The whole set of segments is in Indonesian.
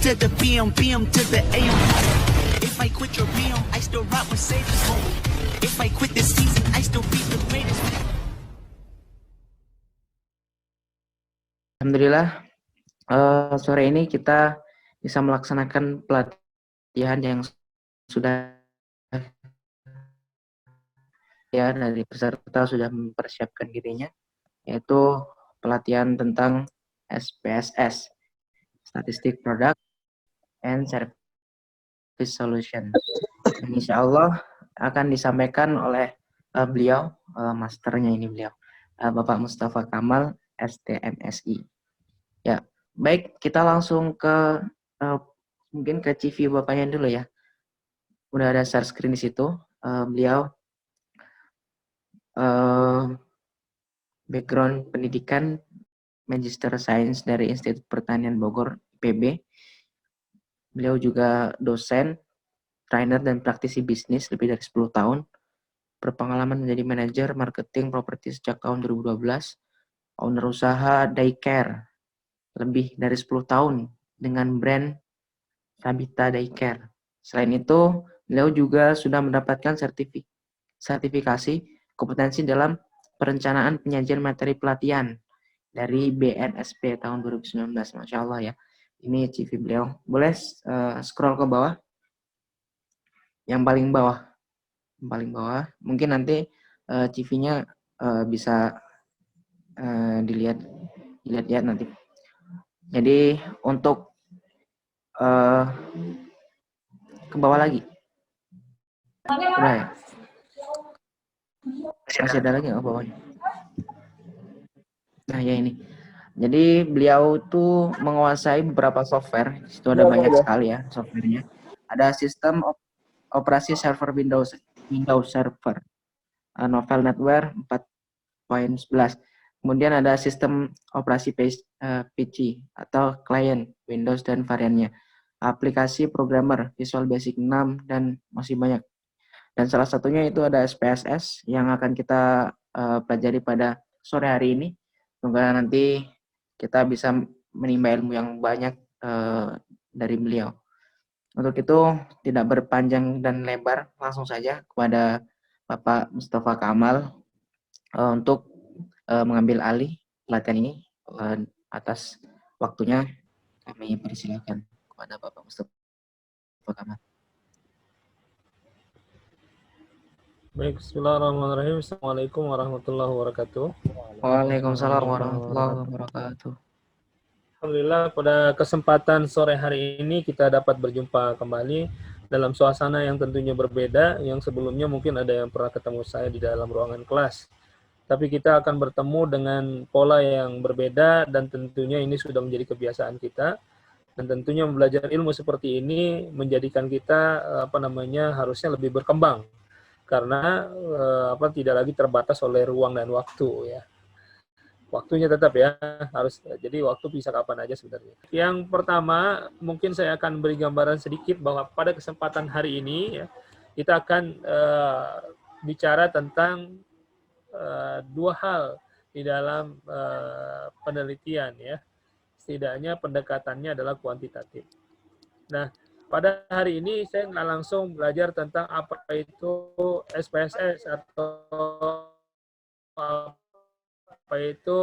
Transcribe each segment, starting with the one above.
to the BM to the AM. If I quit your BM, I still rock Mercedes. If I quit this season, I still be the greatest. Alhamdulillah, sore ini kita bisa melaksanakan pelatihan yang sudah ya dari peserta sudah mempersiapkan dirinya, yaitu pelatihan tentang SPSS, Statistic Product and Service Solution. Insya Allah akan disampaikan oleh beliau, masternya ini beliau, Bapak Mustafa Kamal, STMSI. Ya, baik, kita langsung ke mungkin ke CV Bapaknya dulu ya. Udah ada share screen di situ. Beliau background pendidikan Magister Sains dari Institut Pertanian Bogor, IPB. Beliau juga dosen, trainer dan praktisi bisnis lebih dari 10 tahun. Berpengalaman menjadi manajer marketing properti sejak tahun 2012. Owner usaha daycare lebih dari 10 tahun dengan brand Sabita Daycare. Selain itu, beliau juga sudah mendapatkan sertifikasi kompetensi dalam perencanaan penyajian materi pelatihan dari BNSP tahun 2019. Masya Allah ya. Ini CV beliau. Boleh scroll ke bawah. Yang paling bawah. Yang paling bawah. Mungkin nanti CV-nya bisa dilihat ya nanti. Jadi untuk ke bawah lagi. Udah ya? Masih ada lagi nggak bawahnya? Nah ya ini. Jadi beliau tuh menguasai beberapa software. Di situ ada banyak sekali ya softwarenya. Ada sistem operasi server Windows Server, Novel NetWare 4.11. Kemudian ada sistem operasi PC atau klien Windows dan variannya. Aplikasi programmer Visual Basic 6 dan masih banyak. Dan salah satunya itu ada SPSS yang akan kita pelajari pada sore hari ini. Semoga nanti kita bisa menimba ilmu yang banyak dari beliau. Untuk itu tidak berpanjang dan lebar, langsung saja kepada Bapak Mustafa Kamal untuk mengambil alih pelatihan ini. Atas waktunya kami persilakan kepada Bapak Mustafa Kamal. Baik, bismillahirrahmanirrahim. Assalamualaikum warahmatullahi wabarakatuh. Waalaikumsalam warahmatullahi wabarakatuh. Alhamdulillah, pada kesempatan sore hari ini kita dapat berjumpa kembali dalam suasana yang tentunya berbeda, yang sebelumnya mungkin ada yang pernah ketemu saya di dalam ruangan kelas. Tapi kita akan bertemu dengan pola yang berbeda dan tentunya ini sudah menjadi kebiasaan kita. Dan tentunya belajar ilmu seperti ini menjadikan kita harusnya lebih berkembang. Karena tidak lagi terbatas oleh ruang dan waktu ya. Waktunya tetap ya harus, jadi waktu bisa kapan aja sebenarnya. Yang pertama mungkin saya akan beri gambaran sedikit bahwa pada kesempatan hari ini ya, kita akan bicara tentang dua hal di dalam penelitian ya. Setidaknya pendekatannya adalah kuantitatif. Nah, pada hari ini saya nggak langsung belajar tentang apa itu SPSS atau apa itu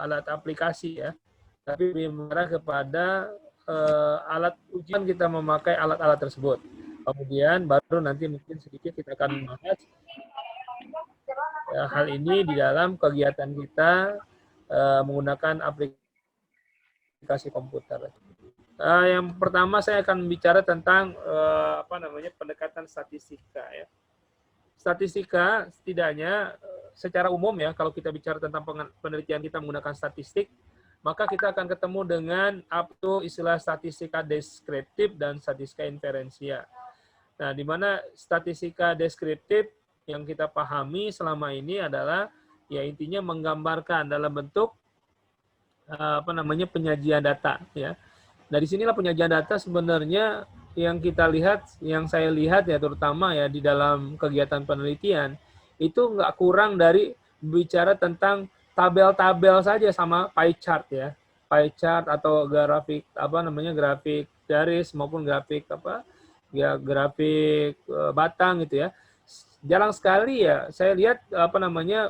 alat aplikasi ya, tapi mengarah kepada alat ujian kita memakai alat-alat tersebut. Kemudian baru nanti mungkin sedikit kita akan bahas hal ini di dalam kegiatan kita menggunakan aplikasi komputer. Yang pertama saya akan bicara tentang pendekatan statistika ya. Statistika setidaknya secara umum ya, kalau kita bicara tentang penelitian kita menggunakan statistik, maka kita akan ketemu dengan istilah statistika deskriptif dan statistika inferensia. Nah, di mana statistika deskriptif yang kita pahami selama ini adalah ya intinya menggambarkan dalam bentuk penyajian data ya. Dari sinilah penyajian data sebenarnya yang kita lihat, yang saya lihat ya terutama ya di dalam kegiatan penelitian, itu nggak kurang dari bicara tentang tabel-tabel saja sama pie chart ya. pie chart atau grafik grafik garis maupun grafik grafik batang gitu ya. Jarang sekali ya saya lihat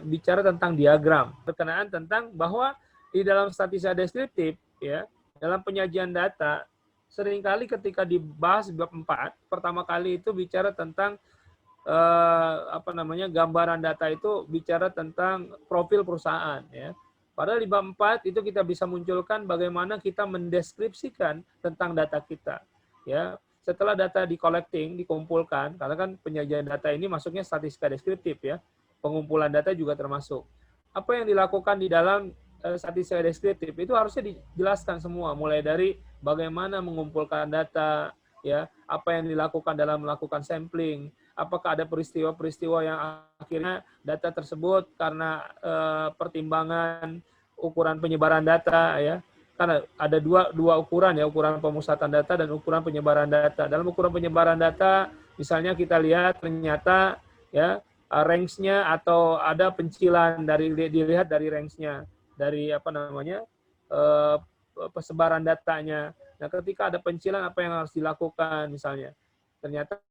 bicara tentang diagram, berkenaan tentang bahwa di dalam statistika deskriptif ya, dalam penyajian data seringkali ketika dibahas bab 4 pertama kali itu bicara tentang gambaran data itu bicara tentang profil perusahaan ya. Padahal di bab 4 itu kita bisa munculkan bagaimana kita mendeskripsikan tentang data kita ya. Setelah data dikumpulkan, karena kan penyajian data ini masuknya statistika deskriptif ya, pengumpulan data juga termasuk. Apa yang dilakukan di dalam statistika deskriptif itu harusnya dijelaskan semua, mulai dari bagaimana mengumpulkan data, ya, apa yang dilakukan dalam melakukan sampling, apakah ada peristiwa-peristiwa yang akhirnya data tersebut karena pertimbangan ukuran penyebaran data, ya. Karena ada dua ukuran ya, ukuran pemusatan data dan ukuran penyebaran data. Dalam ukuran penyebaran data, misalnya kita lihat ternyata ya range-nya atau ada pencilan dilihat dari range-nya, dari persebaran datanya. Nah, ketika ada pencilan apa yang harus dilakukan misalnya? Ternyata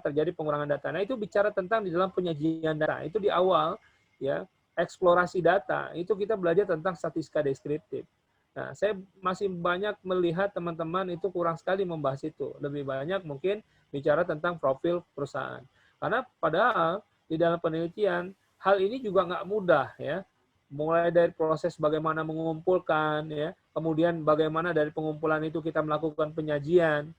terjadi pengurangan data. Nah, itu bicara tentang di dalam penyajian data. Itu di awal ya, eksplorasi data. Itu kita belajar tentang statistika deskriptif. Nah, saya masih banyak melihat teman-teman itu kurang sekali membahas itu. Lebih banyak mungkin bicara tentang profil perusahaan. Karena padahal di dalam penelitian, hal ini juga nggak mudah ya. Mulai dari proses bagaimana mengumpulkan, ya, kemudian bagaimana dari pengumpulan itu kita melakukan penyajian.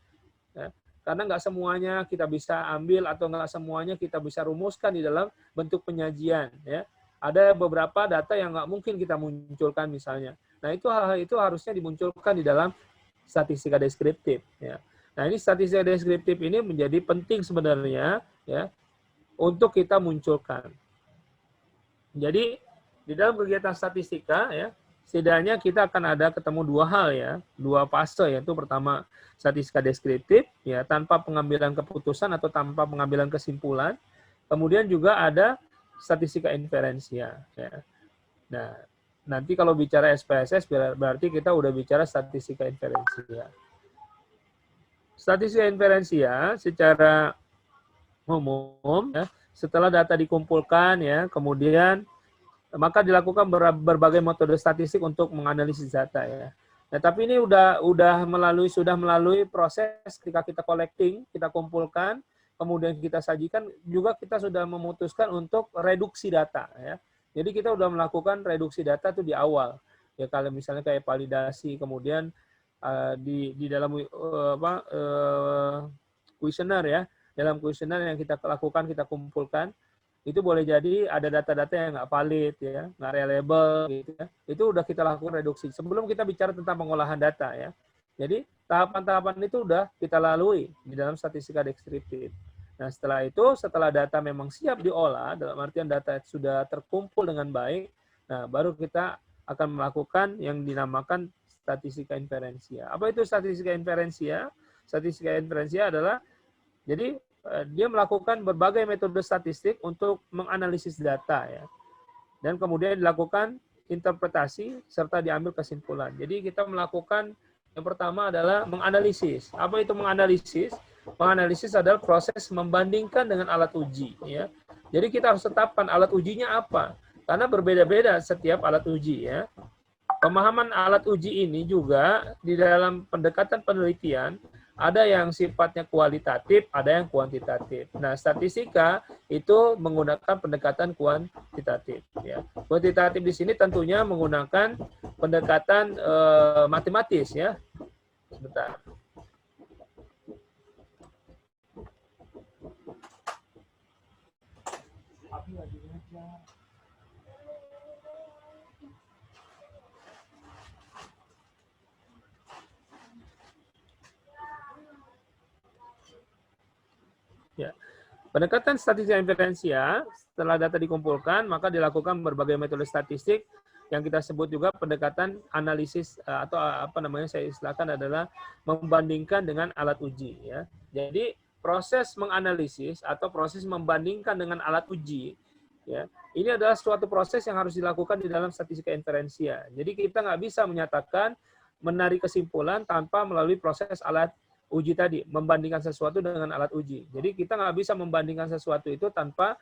Ya. Karena nggak semuanya kita bisa ambil atau nggak semuanya kita bisa rumuskan di dalam bentuk penyajian. Ya. Ada beberapa data yang nggak mungkin kita munculkan misalnya. Nah, hal-hal itu harusnya dimunculkan di dalam statistika deskriptif. Ya. Nah, ini statistika deskriptif ini menjadi penting sebenarnya ya untuk kita munculkan. Jadi di dalam kegiatan statistika ya setidaknya kita akan ada ketemu dua hal ya, dua fase, yaitu pertama statistika deskriptif ya tanpa pengambilan keputusan atau tanpa pengambilan kesimpulan. Kemudian juga ada statistika inferensia. Ya. Nah, nanti kalau bicara SPSS berarti kita udah bicara statistika inferensia. Statistika inferensia secara umum ya, setelah data dikumpulkan ya, kemudian maka dilakukan berbagai metode statistik untuk menganalisis data ya. Nah, tapi ini sudah melalui proses ketika kita collecting, kita kumpulkan, kemudian kita sajikan, juga kita sudah memutuskan untuk reduksi data ya. Jadi kita sudah melakukan reduksi data itu di awal. Ya kalau misalnya kayak validasi, kemudian di dalam kuesioner ya, dalam kuesioner yang kita lakukan, kita kumpulkan, itu boleh jadi ada data-data yang nggak valid ya, nggak reliable gitu ya. Itu udah kita lakukan reduksi. Sebelum kita bicara tentang pengolahan data ya. Jadi tahapan-tahapan itu udah kita lalui di dalam statistika deskriptif. Nah, setelah data memang siap diolah, dalam artian data sudah terkumpul dengan baik, nah baru kita akan melakukan yang dinamakan statistika inferensia. Apa itu statistika inferensia? Statistika inferensia adalah, jadi dia melakukan berbagai metode statistik untuk menganalisis data ya. Dan kemudian dilakukan interpretasi serta diambil kesimpulan. Jadi kita melakukan yang pertama adalah menganalisis. Apa itu menganalisis? Menganalisis adalah proses membandingkan dengan alat uji ya. Jadi kita harus tetapkan alat ujinya apa, karena berbeda-beda setiap alat uji ya. Pemahaman alat uji ini juga di dalam pendekatan penelitian ada yang sifatnya kualitatif, ada yang kuantitatif. Nah, statistika itu menggunakan pendekatan kuantitatif ya. Kuantitatif di sini tentunya menggunakan pendekatan matematis ya. Sebentar. Ya. Pendekatan statistika inferensia, setelah data dikumpulkan, maka dilakukan berbagai metode statistik yang kita sebut juga pendekatan analisis atau saya istilahkan adalah membandingkan dengan alat uji ya. Jadi proses menganalisis atau proses membandingkan dengan alat uji ya, ini adalah suatu proses yang harus dilakukan di dalam statistika inferensia. Jadi kita nggak bisa menyatakan menarik kesimpulan tanpa melalui proses alat uji tadi, membandingkan sesuatu dengan alat uji. Jadi kita nggak bisa membandingkan sesuatu itu tanpa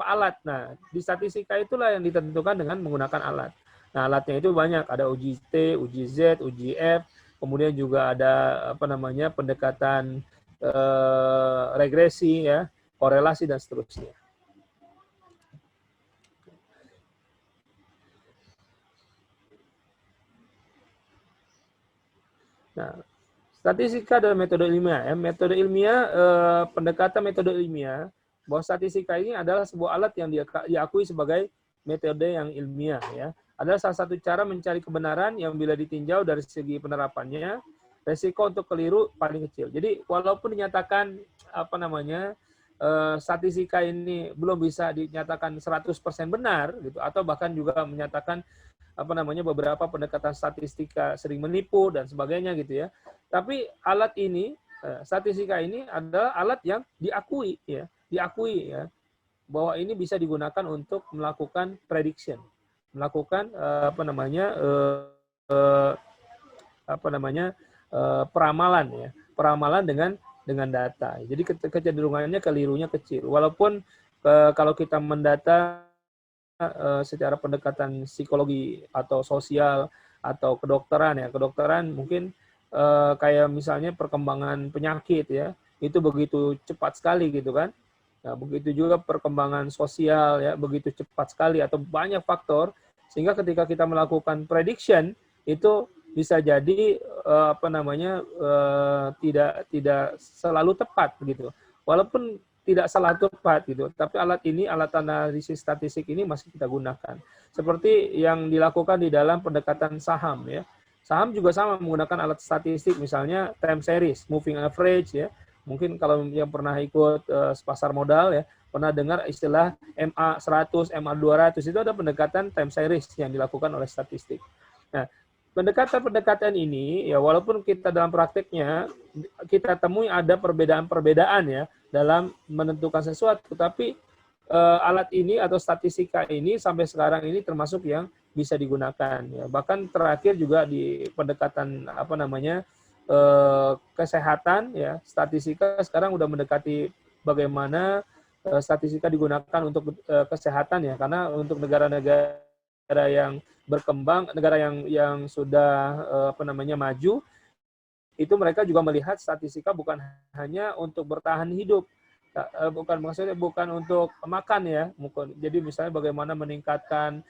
alat. Nah, di statistika itulah yang ditentukan dengan menggunakan alat. Nah, alatnya itu banyak, ada uji T, uji Z, uji F, kemudian juga ada pendekatan regresi ya, korelasi dan seterusnya. Nah, statistika adalah metode ilmiah. Ya. Metode ilmiah, pendekatan metode ilmiah, bahwa statistika ini adalah sebuah alat yang diakui sebagai metode yang ilmiah. Ya. Adalah salah satu cara mencari kebenaran yang bila ditinjau dari segi penerapannya, resiko untuk keliru paling kecil. Jadi walaupun dinyatakan statistika ini belum bisa dinyatakan 100% benar, gitu, atau bahkan juga menyatakan beberapa pendekatan statistika sering menipu dan sebagainya gitu ya. Tapi alat ini, statistika ini adalah alat yang diakui ya bahwa ini bisa digunakan untuk melakukan prediction, melakukan peramalan ya, peramalan dengan data. Jadi kecenderungannya kelirunya kecil. Walaupun kalau kita mendata secara pendekatan psikologi atau sosial atau kedokteran ya, kedokteran mungkin kayak misalnya perkembangan penyakit ya, itu begitu cepat sekali gitu kan. Nah, begitu juga perkembangan sosial ya, begitu cepat sekali atau banyak faktor sehingga ketika kita melakukan prediction itu bisa jadi tidak selalu tepat gitu. Walaupun tidak salah tepat gitu, tapi alat analisis statistik ini masih kita gunakan. Seperti yang dilakukan di dalam pendekatan saham ya. Saham juga sama menggunakan alat statistik, misalnya time series, moving average ya. Mungkin kalau yang pernah ikut pasar modal ya, pernah dengar istilah MA100, MA200, itu ada pendekatan time series yang dilakukan oleh statistik. Nah, pendekatan-pendekatan ini ya walaupun kita dalam prakteknya kita temui ada perbedaan-perbedaan ya dalam menentukan sesuatu, tapi alat ini atau statistika ini sampai sekarang ini termasuk yang bisa digunakan ya. Bahkan terakhir juga di pendekatan kesehatan ya, statistika sekarang udah mendekati bagaimana statistika digunakan untuk kesehatan ya, karena untuk negara-negara yang berkembang, negara yang sudah maju, itu mereka juga melihat statistika bukan hanya untuk bertahan hidup, bukan untuk makan ya. Jadi misalnya bagaimana meningkatkan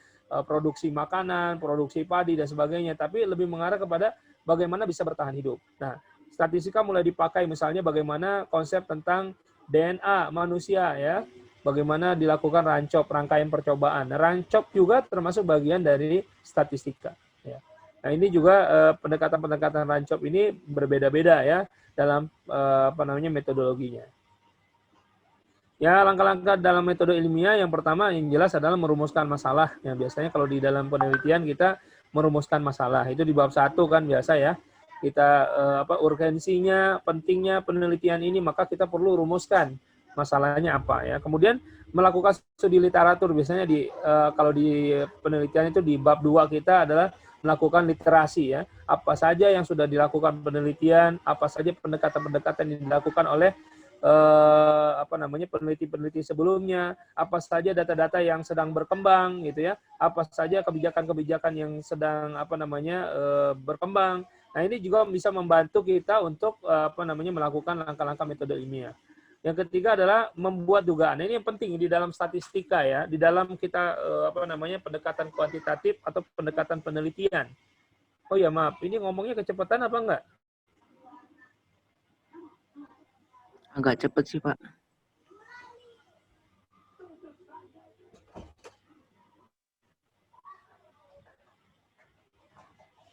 produksi makanan, produksi padi dan sebagainya, tapi lebih mengarah kepada bagaimana bisa bertahan hidup. Nah, statistika mulai dipakai misalnya bagaimana konsep tentang DNA manusia ya, bagaimana dilakukan rancop, rangkaian percobaan. Rancop juga termasuk bagian dari statistika. Ya. Nah, ini juga pendekatan-pendekatan rancop ini berbeda-beda ya dalam metodologinya. Ya, langkah-langkah dalam metode ilmiah yang pertama yang jelas adalah merumuskan masalah. Ya, biasanya kalau di dalam penelitian kita merumuskan masalah. Itu di bab 1 kan biasa ya. Kita urgensinya, pentingnya penelitian ini, maka kita perlu rumuskan masalahnya apa ya. Kemudian melakukan studi literatur, biasanya kalau di penelitian itu di bab 2 kita adalah melakukan literasi ya. Apa saja yang sudah dilakukan penelitian, apa saja pendekatan-pendekatan yang dilakukan oleh peneliti-peneliti sebelumnya, apa saja data-data yang sedang berkembang gitu ya, apa saja kebijakan-kebijakan yang sedang berkembang. Nah, ini juga bisa membantu kita untuk melakukan langkah-langkah metode ilmiah. Yang ketiga adalah membuat dugaan. Ini yang penting di dalam statistika ya, di dalam kita pendekatan kuantitatif atau pendekatan penelitian. Oh ya maaf, ini ngomongnya kecepatan apa enggak? Agak cepet sih, Pak.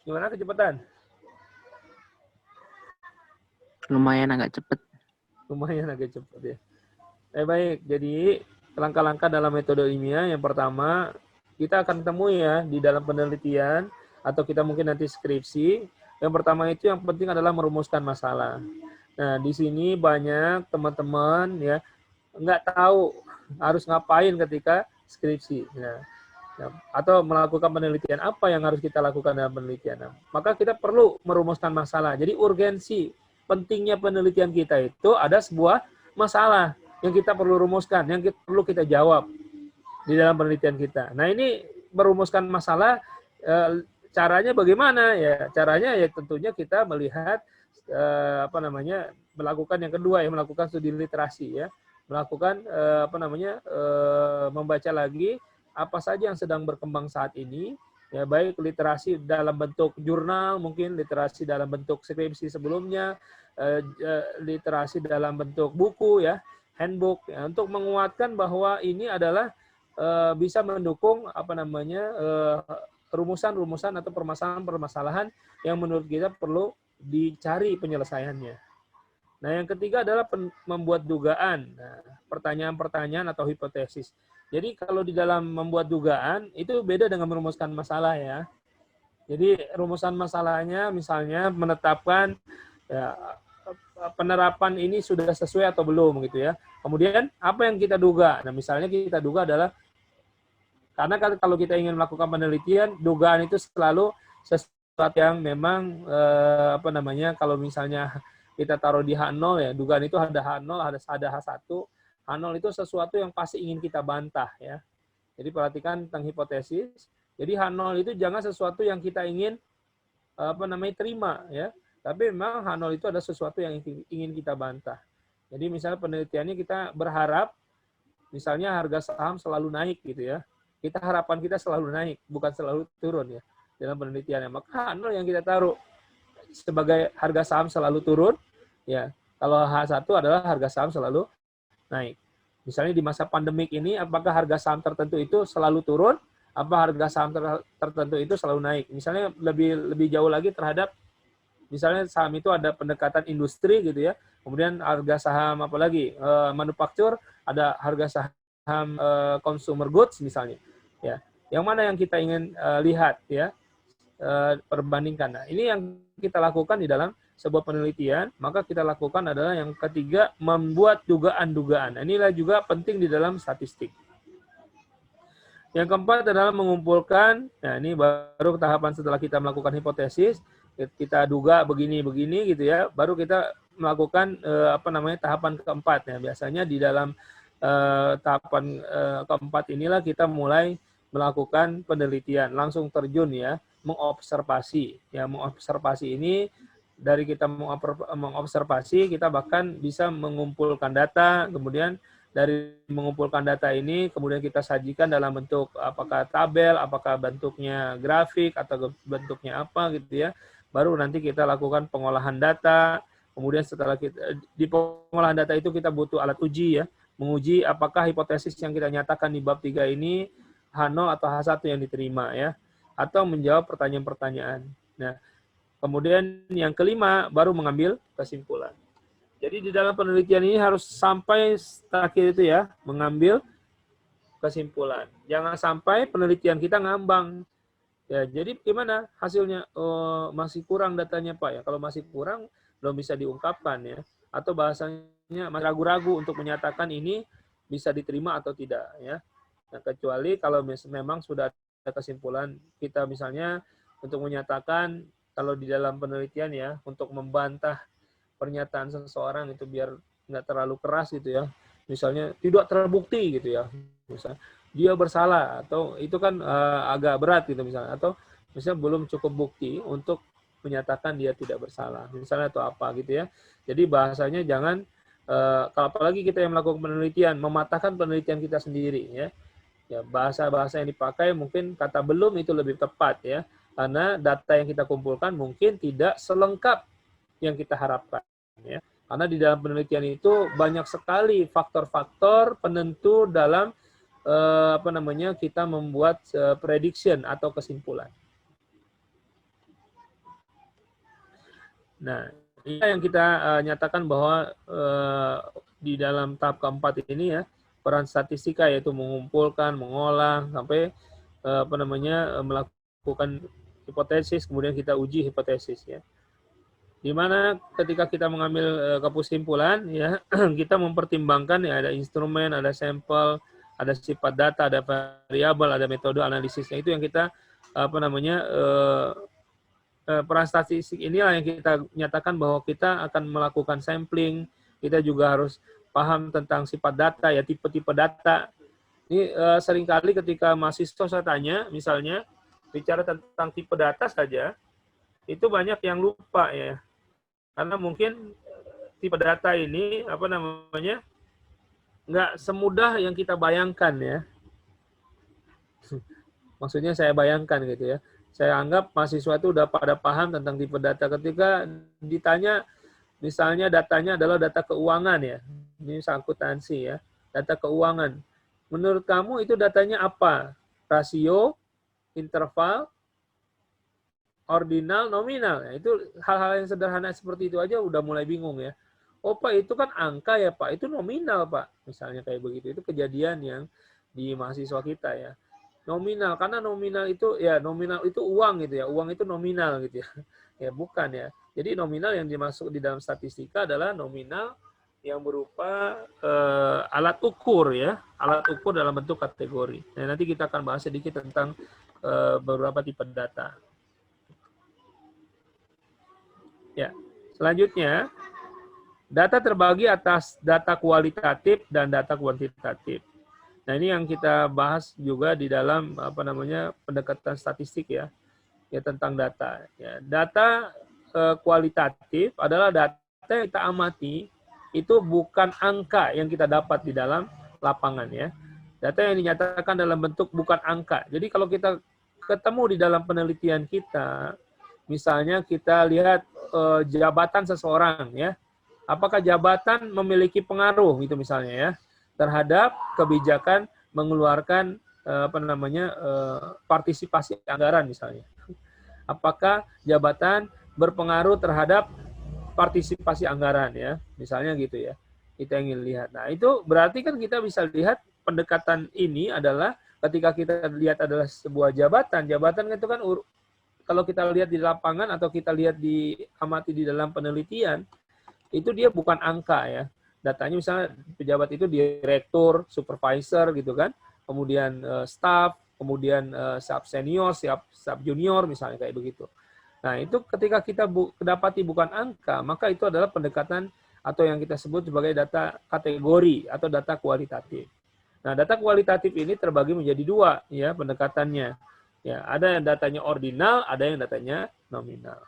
Gimana kecepatan? Lumayan agak cepet. Lumayan agak cepat ya. Baik, jadi langkah-langkah dalam metode ilmiah yang pertama kita akan temui ya di dalam penelitian atau kita mungkin nanti skripsi. Yang pertama itu yang penting adalah merumuskan masalah. Nah, di sini banyak teman-teman ya nggak tahu harus ngapain ketika skripsi. Nah, Ya, atau melakukan penelitian, apa yang harus kita lakukan dalam penelitian. Nah, maka kita perlu merumuskan masalah. Jadi urgensi pentingnya penelitian kita itu ada sebuah masalah yang kita perlu rumuskan, yang perlu kita jawab di dalam penelitian kita. Nah, ini merumuskan masalah, caranya bagaimana ya? Caranya ya tentunya kita melihat melakukan yang kedua ya, melakukan studi literasi ya, melakukan membaca lagi apa saja yang sedang berkembang saat ini, ya, baik literasi dalam bentuk jurnal, mungkin literasi dalam bentuk skripsi sebelumnya, literasi dalam bentuk buku ya, handbook, ya, untuk menguatkan bahwa ini adalah bisa mendukung rumusan-rumusan atau permasalahan-permasalahan yang menurut kita perlu dicari penyelesaiannya. Nah, yang ketiga adalah membuat dugaan, pertanyaan-pertanyaan atau hipotesis. Jadi kalau di dalam membuat dugaan itu beda dengan merumuskan masalah ya. Jadi rumusan masalahnya misalnya menetapkan ya, penerapan ini sudah sesuai atau belum gitu ya. Kemudian apa yang kita duga? Nah, misalnya kita duga adalah karena kalau kita ingin melakukan penelitian, dugaan itu selalu sesuatu yang memang kalau misalnya kita taruh di H0 ya, dugaan itu ada H0, ada H1. H0 itu sesuatu yang pasti ingin kita bantah ya. Jadi perhatikan tentang hipotesis. Jadi H0 itu jangan sesuatu yang kita ingin terima ya. Tapi memang H0 itu ada sesuatu yang ingin kita bantah. Jadi misalnya penelitiannya kita berharap misalnya harga saham selalu naik gitu ya. Harapan kita selalu naik, bukan selalu turun ya dalam penelitiannya. Maka H0 yang kita taruh sebagai harga saham selalu turun ya. Kalau H1 adalah harga saham selalu naik. Misalnya di masa pandemik ini, apakah harga saham tertentu itu selalu turun? Apa harga saham tertentu itu selalu naik? Misalnya lebih jauh lagi terhadap, misalnya saham itu ada pendekatan industri gitu ya. Kemudian harga saham apalagi manufaktur, ada harga saham consumer goods misalnya. Ya, yang mana yang kita ingin lihat ya, perbandingkan. Nah, ini yang kita lakukan di dalam sebuah penelitian, maka kita lakukan adalah yang ketiga, membuat dugaan-dugaan. Inilah juga penting di dalam statistik. Yang keempat adalah mengumpulkan, nah ini baru tahapan setelah kita melakukan hipotesis, kita duga begini-begini gitu ya, baru kita melakukan tahapan keempat. Ya. Biasanya di dalam tahapan keempat inilah kita mulai melakukan penelitian, langsung terjun ya, mengobservasi. Ya, mengobservasi ini dari kita mengobservasi, kita bahkan bisa mengumpulkan data, kemudian dari mengumpulkan data ini, kemudian kita sajikan dalam bentuk apakah tabel, apakah bentuknya grafik, atau bentuknya apa gitu ya. Baru nanti kita lakukan pengolahan data, kemudian setelah di pengolahan data itu kita butuh alat uji ya, menguji apakah hipotesis yang kita nyatakan di bab 3 ini H0 atau H1 yang diterima ya, atau menjawab pertanyaan-pertanyaan. Nah, kemudian yang kelima baru mengambil kesimpulan. Jadi di dalam penelitian ini harus sampai terakhir itu ya, mengambil kesimpulan. Jangan sampai penelitian kita ngambang. Ya, jadi gimana hasilnya? Oh, masih kurang datanya Pak ya. Kalau masih kurang belum bisa diungkapkan ya. Atau bahasanya masih ragu-ragu untuk menyatakan ini bisa diterima atau tidak ya. Nah, kecuali kalau memang sudah ada kesimpulan, kita misalnya untuk menyatakan kalau di dalam penelitian ya, untuk membantah pernyataan seseorang itu biar nggak terlalu keras gitu ya. Misalnya tidak terbukti gitu ya. Misalnya dia bersalah, atau itu kan agak berat gitu misalnya, atau misalnya belum cukup bukti untuk menyatakan dia tidak bersalah misalnya, atau apa gitu ya. Jadi bahasanya jangan kalau apalagi kita yang melakukan penelitian, mematahkan penelitian kita sendiri ya. Ya, bahasa-bahasa yang dipakai mungkin kata belum itu lebih tepat ya. Karena data yang kita kumpulkan mungkin tidak selengkap yang kita harapkan ya. Karena di dalam penelitian itu banyak sekali faktor-faktor penentu dalam kita membuat prediction atau kesimpulan. Nah, ini yang kita nyatakan bahwa di dalam tahap keempat ini ya, peran statistika yaitu mengumpulkan, mengolah sampai melakukan hipotesis, kemudian kita uji hipotesis ya. Di mana ketika kita mengambil kesimpulan ya, kita mempertimbangkan ya, ada instrumen, ada sampel, ada sifat data, ada variabel, ada metode analisisnya. Itu yang kita peran statistik inilah yang kita nyatakan bahwa kita akan melakukan sampling. Kita juga harus paham tentang sifat data, ya, tipe-tipe data. Ini seringkali ketika mahasiswa saya tanya, misalnya bicara tentang tipe data saja, itu banyak yang lupa, ya, karena mungkin tipe data ini nggak semudah yang kita bayangkan, ya. Maksudnya saya bayangkan gitu, ya. Saya anggap mahasiswa itu udah pada paham tentang tipe data ketika ditanya, misalnya datanya adalah data keuangan, ya. Ini akuntansi, ya. Data keuangan. Menurut kamu itu datanya apa? Rasio, interval, ordinal, nominal. Ya, itu hal-hal yang sederhana seperti itu aja udah mulai bingung, ya. Oh Pak, itu kan angka ya Pak, itu nominal Pak. Misalnya kayak begitu. Itu kejadian yang di mahasiswa kita, ya. Nominal, karena nominal itu, ya, nominal itu uang gitu, ya. Uang itu nominal gitu, ya. Ya bukan, ya. Jadi nominal yang dimasuk di dalam statistika adalah nominal yang berupa alat ukur, ya, alat ukur dalam bentuk kategori. Nah, nanti kita akan bahas sedikit tentang beberapa tipe data. Ya, selanjutnya data terbagi atas data kualitatif dan data kuantitatif. Nah, ini yang kita bahas juga di dalam pendekatan statistik, ya, tentang data. Ya, data kualitatif adalah data yang kita amati. Itu bukan angka yang kita dapat di dalam lapangan, ya. Data yang dinyatakan dalam bentuk bukan angka. Jadi kalau kita ketemu di dalam penelitian kita, misalnya kita lihat jabatan seseorang, ya, apakah jabatan memiliki pengaruh gitu misalnya, ya, terhadap kebijakan mengeluarkan partisipasi anggaran misalnya. Apakah jabatan berpengaruh terhadap partisipasi anggaran, ya, misalnya gitu, ya, kita ingin lihat. Nah, itu berarti kan kita bisa lihat pendekatan ini adalah ketika kita lihat adalah sebuah jabatan itu kan kalau kita lihat di lapangan atau kita lihat amati di dalam penelitian, itu dia bukan angka, ya. Datanya misalnya pejabat itu direktur, supervisor gitu kan, kemudian staff, kemudian sub senior, sub junior misalnya kayak begitu. Nah, itu ketika kita dapati bukan angka, maka itu adalah pendekatan atau yang kita sebut sebagai data kategori atau data kualitatif. Nah, data kualitatif ini terbagi menjadi dua, ya, pendekatannya. Ya, ada yang datanya ordinal, ada yang datanya nominal.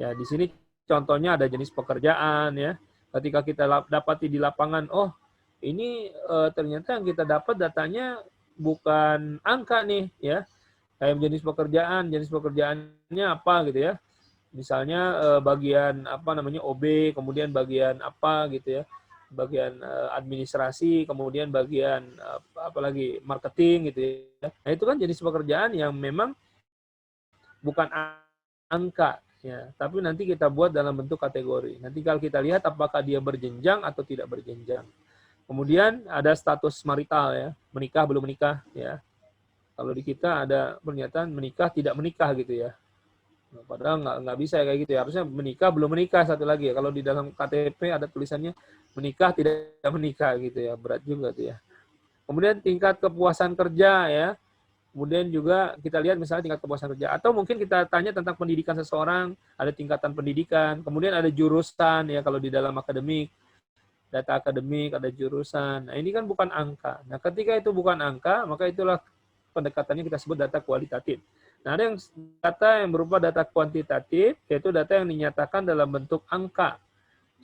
Ya, di sini contohnya ada jenis pekerjaan, ya. Ketika kita dapati di lapangan, oh ini ternyata yang kita dapat datanya bukan angka nih, ya. Kayak jenis pekerjaannya apa gitu, ya. Misalnya bagian OB, kemudian bagian apa gitu, ya. Bagian administrasi, kemudian bagian apalagi marketing gitu, ya. Nah, itu kan jenis pekerjaan yang memang bukan angka, ya, tapi nanti kita buat dalam bentuk kategori. Nanti kalau kita lihat apakah dia berjenjang atau tidak berjenjang. Kemudian ada status marital, ya, menikah belum menikah, ya. Kalau di kita ada pernyataan menikah tidak menikah gitu, ya. Nah, padahal nggak bisa kayak gitu, ya. Harusnya menikah belum menikah satu lagi, ya. Kalau di dalam KTP ada tulisannya menikah tidak menikah gitu, ya. Berat juga tuh, ya. Kemudian tingkat kepuasan kerja, ya. Kemudian juga kita lihat misalnya tingkat kepuasan kerja. Atau mungkin kita tanya tentang pendidikan seseorang, ada tingkatan pendidikan. Kemudian ada jurusan, ya, kalau di dalam akademik. Data akademik, ada jurusan. Nah, ini kan bukan angka. Nah, ketika itu bukan angka, maka itulah pendekatannya kita sebut data kualitatif. Nah, ada yang data yang berupa data kuantitatif, yaitu data yang dinyatakan dalam bentuk angka.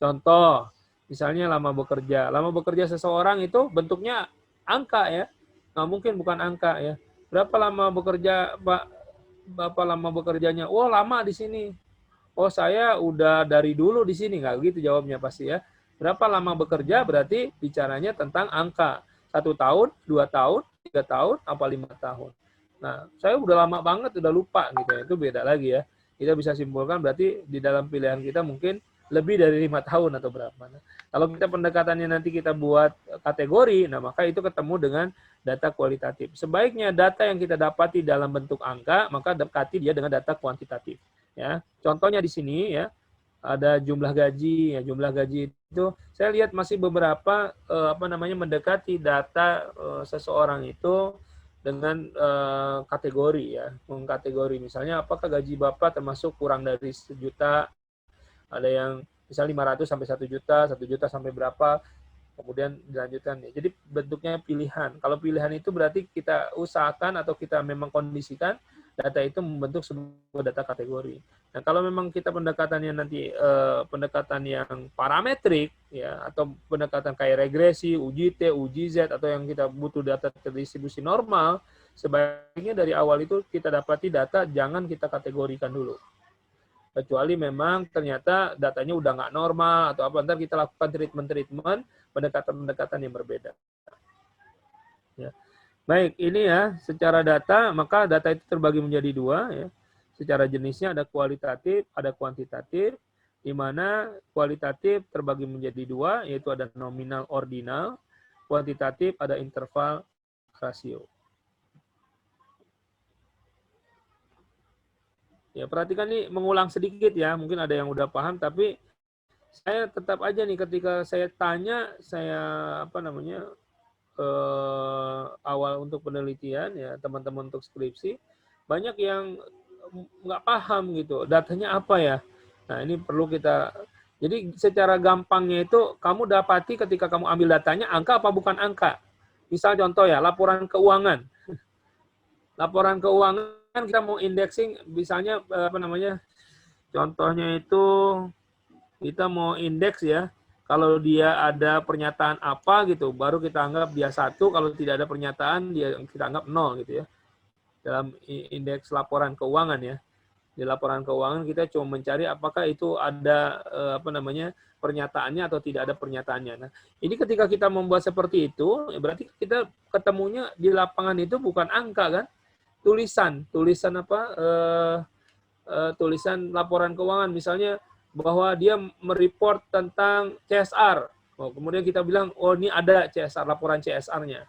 Contoh, misalnya lama bekerja. Lama bekerja seseorang itu bentuknya angka, ya. Nggak mungkin bukan angka, ya. Berapa lama bekerja, Pak? Berapa lama bekerjanya? Oh, lama di sini. Oh, saya udah dari dulu di sini. Nggak gitu jawabnya pasti, ya. Berapa lama bekerja berarti bicaranya tentang angka. 1 tahun, 2 tahun, 3 tahun, apa 5 tahun. Nah, saya udah lama banget, udah lupa gitu, ya. Itu beda lagi, ya. Kita bisa simpulkan berarti di dalam pilihan kita mungkin lebih dari 5 tahun atau berapa. Nah, kalau kita pendekatannya nanti kita buat kategori, nah maka itu ketemu dengan data kualitatif. Sebaiknya data yang kita dapati dalam bentuk angka, maka dekati dia dengan data kuantitatif. Ya, contohnya di sini, ya, ada jumlah gaji, ya jumlah gaji itu saya lihat masih beberapa mendekati data seseorang itu dengan kategori ya, mengkategori misalnya apakah gaji Bapak termasuk kurang dari 1 juta, ada yang misalnya 500 sampai 1 juta, 1 juta sampai berapa, kemudian dilanjutkan. Jadi bentuknya pilihan. Kalau pilihan itu berarti kita usahakan atau kita memang kondisikan data itu membentuk sebuah data kategori. Nah, kalau memang kita pendekatannya nanti pendekatan yang parametrik ya atau pendekatan kayak regresi, uji T, uji Z atau yang kita butuh data terdistribusi normal, sebaiknya dari awal itu kita dapati data jangan kita kategorikan dulu. Kecuali memang ternyata datanya udah nggak normal atau apa, ntar kita lakukan treatment, pendekatan-pendekatan yang berbeda. Ya. Baik, ini ya secara data, maka data itu terbagi menjadi 2 ya. Secara jenisnya ada kualitatif, ada kuantitatif, di mana kualitatif terbagi menjadi 2, yaitu ada nominal ordinal, kuantitatif ada interval rasio. Ya, perhatikan nih, mengulang sedikit ya, mungkin ada yang udah paham, tapi saya tetap aja nih ketika saya tanya, saya awal untuk penelitian ya teman-teman untuk skripsi, banyak yang nggak paham gitu datanya apa ya. Nah ini perlu kita, jadi secara gampangnya itu kamu dapati ketika kamu ambil datanya angka apa bukan angka. Misal contoh ya laporan keuangan, laporan keuangan kita mau indexing misalnya contohnya itu kita mau indeks ya. Kalau dia ada pernyataan apa gitu, baru kita anggap dia 1. Kalau tidak ada pernyataan, dia kita anggap 0 gitu ya. Dalam indeks laporan keuangan ya. Di laporan keuangan kita cuma mencari apakah itu ada pernyataannya atau tidak ada pernyataannya. Nah, ini ketika kita membuat seperti itu, berarti kita ketemunya di lapangan itu bukan angka kan, tulisan laporan keuangan misalnya, bahwa dia mereport tentang CSR. Kemudian kita bilang, oh ini ada CSR, laporan CSR-nya.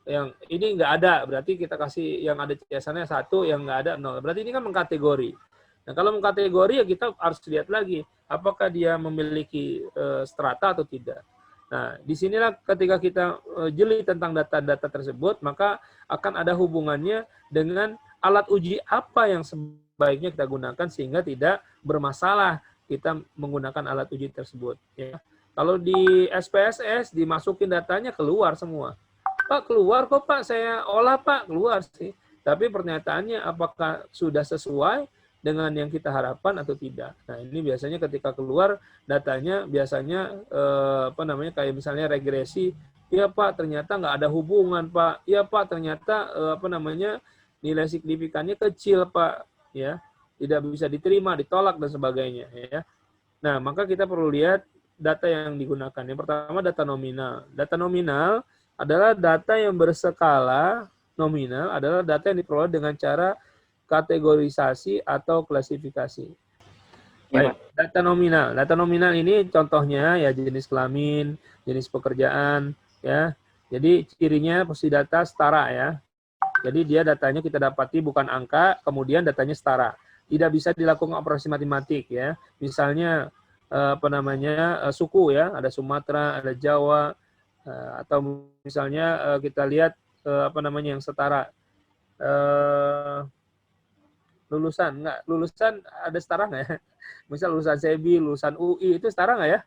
Yang ini nggak ada, berarti kita kasih yang ada CSR-nya 1, yang nggak ada 0. Berarti ini kan mengkategori. Nah kalau mengkategori ya kita harus lihat lagi, apakah dia memiliki strata atau tidak. Nah disinilah ketika kita jeli tentang data-data tersebut, maka akan ada hubungannya dengan alat uji apa yang sebaiknya kita gunakan sehingga tidak bermasalah kita menggunakan alat uji tersebut. Ya. Kalau di SPSS dimasukin datanya keluar semua. Pak keluar kok Pak, saya olah Pak, keluar sih. Tapi pernyataannya apakah sudah sesuai dengan yang kita harapkan atau tidak. Nah ini biasanya ketika keluar datanya biasanya kayak misalnya regresi. Ya Pak ternyata nggak ada hubungan Pak. Ya Pak ternyata nilai signifikannya kecil Pak. Ya. Tidak bisa diterima, ditolak, dan sebagainya. Ya. Nah, maka kita perlu lihat data yang digunakan. Yang pertama, data nominal. Data nominal adalah data yang berskala nominal, adalah data yang diperoleh dengan cara kategorisasi atau klasifikasi. Baik, data nominal. Data nominal ini contohnya ya jenis kelamin, jenis pekerjaan, ya. Jadi cirinya posisi data setara ya. Jadi dia datanya kita dapati bukan angka, kemudian datanya setara. Tidak bisa dilakukan operasi matematik ya. Misalnya suku ya, ada Sumatera, ada Jawa, atau misalnya kita lihat yang setara. Lulusan ada setara nggak ya? Misal lulusan SEBI, lulusan UI itu setara nggak ya?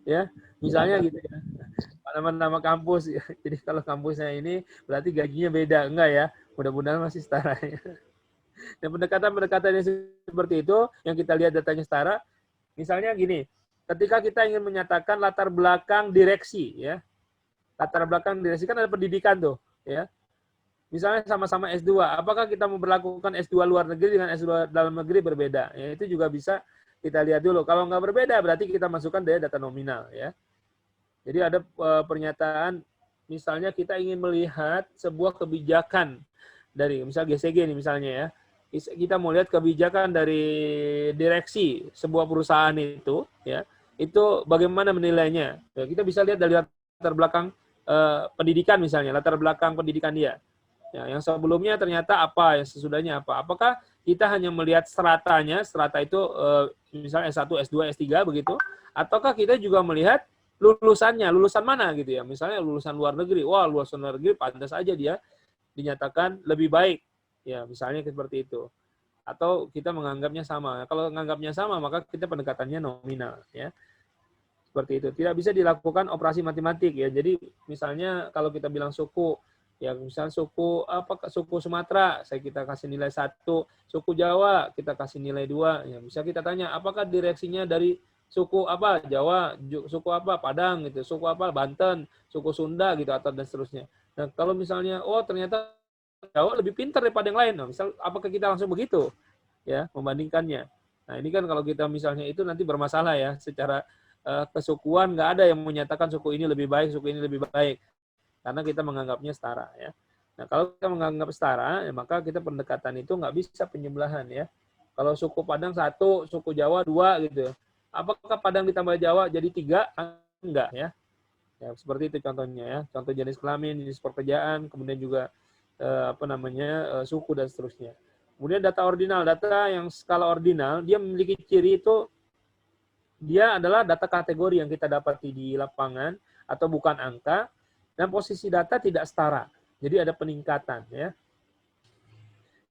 Ya, misalnya gitu ya. Nama kampus, jadi kalau kampusnya ini berarti gajinya beda, enggak ya? Mudah-mudahan masih setara. Ya. Dan pendekatan-pendekatan yang seperti itu, yang kita lihat datanya setara, misalnya gini, ketika kita ingin menyatakan latar belakang direksi, ya, latar belakang direksi kan ada pendidikan tuh, ya. Misalnya sama-sama S2, apakah kita memperlakukan S2 luar negeri dengan S2 dalam negeri berbeda? Ya, itu juga bisa kita lihat dulu. Kalau nggak berbeda, berarti kita masukkan dari data nominal, ya. Jadi ada pernyataan, misalnya kita ingin melihat sebuah kebijakan dari, misal GCG ini misalnya ya, kita mau lihat kebijakan dari direksi sebuah perusahaan itu, ya, itu bagaimana menilainya. Ya, kita bisa lihat dari latar belakang pendidikan misalnya, latar belakang pendidikan dia. Ya, yang sebelumnya ternyata apa, yang sesudahnya apa. Apakah kita hanya melihat stratanya, strata itu misalnya S1, S2, S3 begitu, ataukah kita juga melihat lulusannya, lulusan mana gitu ya. Misalnya lulusan luar negeri, wah lulusan luar negeri pantas aja dia dinyatakan lebih baik. Ya, misalnya seperti itu. Atau kita menganggapnya sama. Kalau menganggapnya sama, maka kita pendekatannya nominal ya. Seperti itu. Tidak bisa dilakukan operasi matematik ya. Jadi misalnya kalau kita bilang suku, ya misalnya suku suku Sumatera, kita kasih nilai 1, suku Jawa kita kasih nilai 2. Ya, bisa kita tanya apakah direksinya dari suku apa Jawa, suku apa Padang gitu, suku apa Banten, suku Sunda gitu atau dan seterusnya. Nah, kalau misalnya oh ternyata Jawa lebih pintar daripada yang lain. Nah, misal apakah kita langsung begitu ya membandingkannya. Nah, ini kan kalau kita misalnya itu nanti bermasalah ya secara kesukuan, nggak ada yang menyatakan suku ini lebih baik, suku ini lebih baik, karena kita menganggapnya setara ya. Nah, kalau kita menganggap setara, ya maka kita pendekatan itu nggak bisa penyembelahan ya. Kalau suku Padang 1, suku Jawa 2 gitu, apakah Padang ditambah Jawa jadi 3? Enggak ya. Ya seperti itu contohnya ya. Contoh jenis kelamin, jenis pekerjaan, kemudian juga suku dan seterusnya. Kemudian data ordinal, data yang skala ordinal, dia memiliki ciri itu dia adalah data kategori yang kita dapati di lapangan atau bukan angka, dan posisi data tidak setara. Jadi ada peningkatan ya.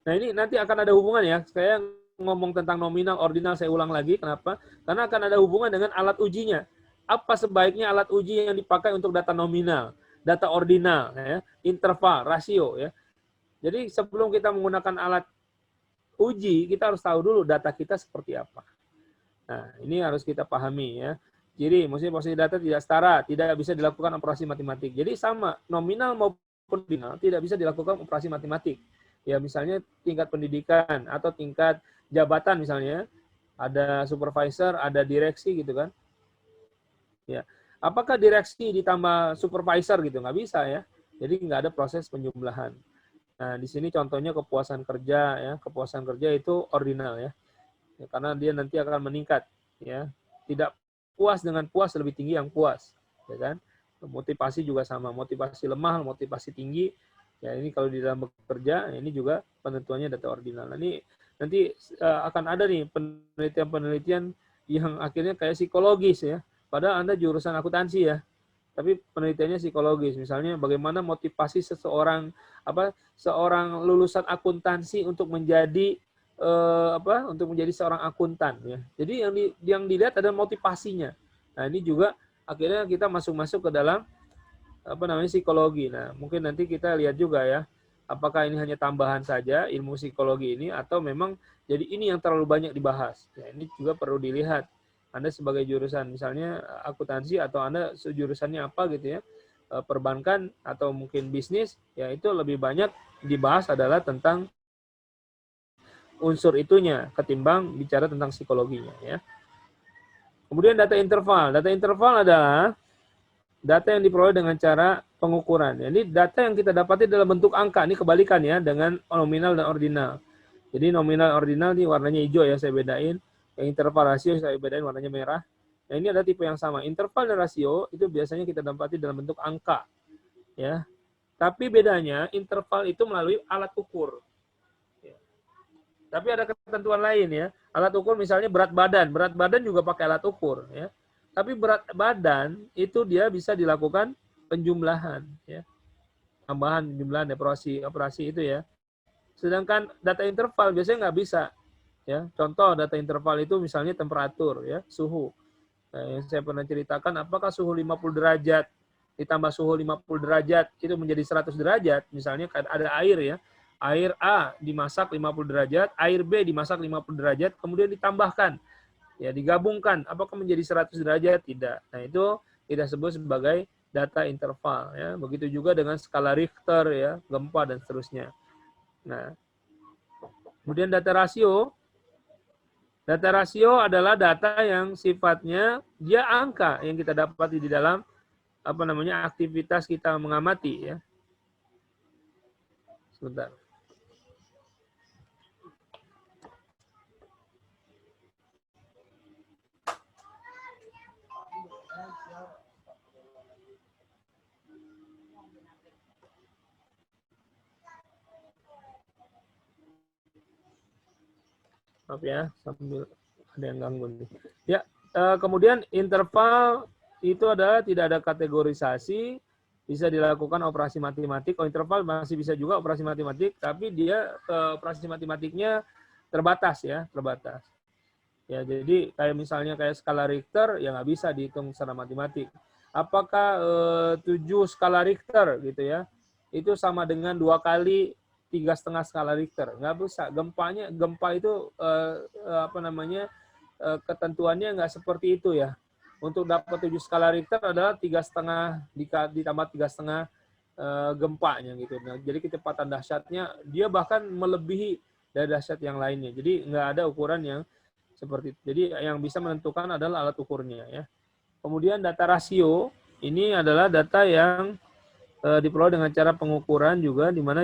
Nah, ini nanti akan ada hubungan ya. Saya ngomong tentang nominal, ordinal, saya ulang lagi. Kenapa? Karena akan ada hubungan dengan alat ujinya. Apa sebaiknya alat uji yang dipakai untuk data nominal, data ordinal, ya, interval, rasio ya. Jadi sebelum kita menggunakan alat uji, kita harus tahu dulu data kita seperti apa. Nah, ini harus kita pahami ya. Jadi, maksudnya posisi data tidak setara, tidak bisa dilakukan operasi matematik. Jadi sama, nominal maupun ordinal tidak bisa dilakukan operasi matematik. Ya, misalnya tingkat pendidikan atau tingkat jabatan misalnya, ada supervisor, ada direksi gitu kan. Ya, apakah direksi ditambah supervisor gitu? Nggak bisa ya. Jadi nggak ada proses penjumlahan. Nah, di sini contohnya kepuasan kerja ya. Kepuasan kerja itu ordinal ya. Ya, karena dia nanti akan meningkat ya, tidak puas dengan puas lebih tinggi yang puas ya kan. Motivasi juga sama, motivasi lemah, motivasi tinggi ya, ini kalau di dalam bekerja ini juga penentuannya data ordinal. Nah, ini nanti akan ada nih penelitian-penelitian yang akhirnya kayak psikologis ya, padahal Anda jurusan akuntansi ya, tapi penelitiannya psikologis. Misalnya bagaimana motivasi seorang lulusan akuntansi untuk menjadi untuk menjadi seorang akuntan ya. Jadi yang dilihat adalah motivasinya. Nah, ini juga akhirnya kita masuk ke dalam psikologi. Nah, mungkin nanti kita lihat juga ya, apakah ini hanya tambahan saja ilmu psikologi ini atau memang jadi ini yang terlalu banyak dibahas. Ya, ini juga perlu dilihat. Anda sebagai jurusan misalnya akuntansi atau Anda jurusannya apa gitu ya, perbankan atau mungkin bisnis, ya itu lebih banyak dibahas adalah tentang unsur itunya ketimbang bicara tentang psikologinya ya. Kemudian data interval. Data interval adalah data yang diperoleh dengan cara pengukuran. Jadi data yang kita dapati dalam bentuk angka. Ini kebalikan ya dengan nominal dan ordinal. Jadi nominal ordinal ini warnanya hijau ya, saya bedain. Yang interval rasio saya bedain warnanya merah. Nah, ini ada tipe yang sama. Interval dan rasio itu biasanya kita dapati dalam bentuk angka ya. Tapi bedanya interval itu melalui alat ukur. Tapi ada ketentuan lain ya. Alat ukur misalnya berat badan. Berat badan juga pakai alat ukur ya. Tapi berat badan itu dia bisa dilakukan penjumlahan ya. Tambahan penjumlahan operasi itu ya. Sedangkan data interval biasanya nggak bisa ya. Contoh data interval itu misalnya temperatur ya, suhu. Nah, yang saya pernah ceritakan, apakah suhu 50 derajat ditambah suhu 50 derajat itu menjadi 100 derajat, misalnya ada air ya. Air A dimasak 50 derajat, air B dimasak 50 derajat, kemudian ditambahkan, ya digabungkan, apakah menjadi 100 derajat? Tidak. Nah, itu tidak disebut sebagai data interval. Ya. Begitu juga dengan skala Richter, ya, gempa, dan seterusnya. Nah, kemudian data rasio. Data rasio adalah data yang sifatnya dia angka yang kita dapati di dalam aktivitas kita mengamati. Ya. Sebentar. Maaf ya, sambil ada yang ganggu nih. Ya, kemudian interval itu adalah tidak ada kategorisasi, bisa dilakukan operasi matematik. Oh, interval masih bisa juga operasi matematik, tapi dia operasi matematiknya terbatas ya, terbatas. Ya, jadi kayak misalnya kayak skala Richter, ya nggak bisa dihitung secara matematik. Apakah 7 skala Richter gitu ya, itu sama dengan 2 kali 3,5 skala Richter? Nggak bisa. Gempa itu apa namanya, ketentuannya nggak seperti itu ya. Untuk dapat 7 skala Richter adalah 3,5 ditambah 3,5 gempanya gitu. Nah, jadi kecepatan dahsyatnya dia bahkan melebihi dari dahsyat yang lainnya. Jadi nggak ada ukuran yang seperti itu. Jadi yang bisa menentukan adalah alat ukurnya ya. Kemudian data rasio ini adalah data yang diperoleh dengan cara pengukuran juga, di mana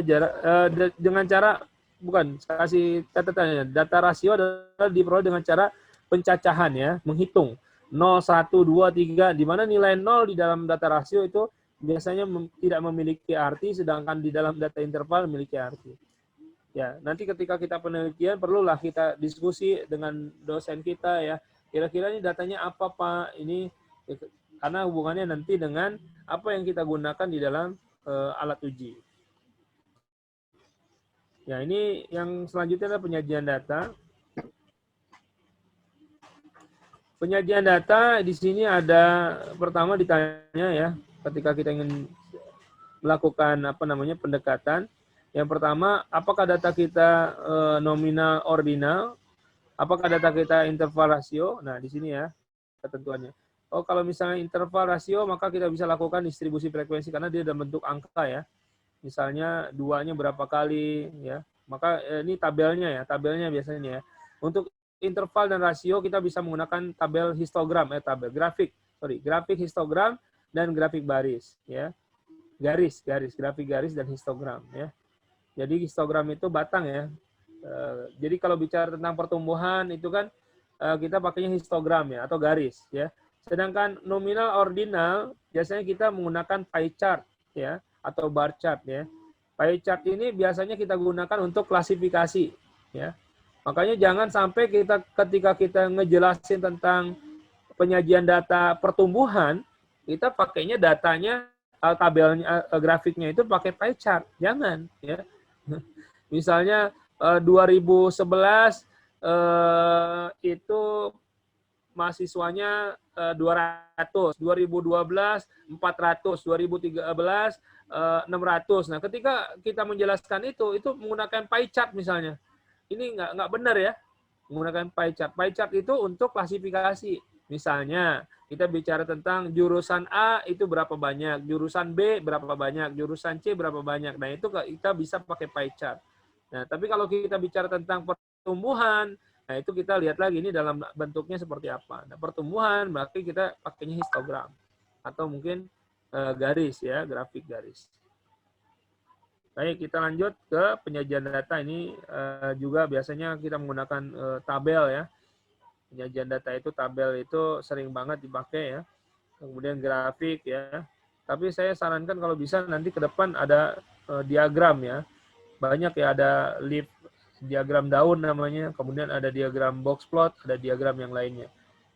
dengan cara bukan kasih catatannya, data rasio adalah diperoleh dengan cara pencacahan ya, menghitung 0, 1, 2, 3, di mana nilai 0 di dalam data rasio itu biasanya tidak memiliki arti, sedangkan di dalam data interval memiliki arti. Ya, nanti ketika kita penelitian perlulah kita diskusi dengan dosen kita ya. Kira-kira ini datanya apa Pak? Ini karena hubungannya nanti dengan apa yang kita gunakan di dalam alat uji. Ya, ini yang selanjutnya adalah penyajian data. Penyajian data di sini ada pertama ditanya ya, ketika kita ingin melakukan apa namanya pendekatan. Yang pertama, apakah data kita nominal ordinal? Apakah data kita interval rasio? Nah, di sini ya ketentuannya. Oh, kalau misalnya interval rasio, maka kita bisa lakukan distribusi frekuensi karena dia dalam bentuk angka ya. Misalnya 2-nya berapa kali ya. Maka ini tabelnya ya, tabelnya biasanya ya. Untuk interval dan rasio kita bisa menggunakan tabel histogram, grafik histogram dan grafik baris ya. Grafik garis dan histogram ya. Jadi histogram itu batang ya. Jadi kalau bicara tentang pertumbuhan itu kan kita pakainya histogram ya atau garis ya. Sedangkan nominal ordinal biasanya kita menggunakan pie chart ya atau bar chart ya. Pie chart ini biasanya kita gunakan untuk klasifikasi ya. Makanya jangan sampai ketika kita ngejelasin tentang penyajian data pertumbuhan, kita pakainya datanya tabelnya grafiknya itu pakai pie chart. Jangan ya. Misalnya 2011 itu mahasiswanya 200, 2012 400, 2013 600. Nah, ketika kita menjelaskan itu menggunakan pie chart misalnya. Ini nggak benar ya, menggunakan pie chart. Pie chart itu untuk klasifikasi. Misalnya, kita bicara tentang jurusan A itu berapa banyak, jurusan B berapa banyak, jurusan C berapa banyak. Nah, itu kita bisa pakai pie chart. Nah, tapi kalau kita bicara tentang pertumbuhan, nah itu kita lihat lagi ini dalam bentuknya seperti apa. Nah, pertumbuhan berarti kita pakainya histogram atau mungkin garis ya, grafik garis. Baik, kita lanjut ke penyajian data. Ini juga biasanya kita menggunakan tabel ya. Penyajian data itu tabel itu sering banget dipakai ya. Kemudian grafik ya. Tapi saya sarankan kalau bisa nanti ke depan ada diagram ya. Banyak ya, ada leaf diagram daun namanya, kemudian ada diagram box plot, ada diagram yang lainnya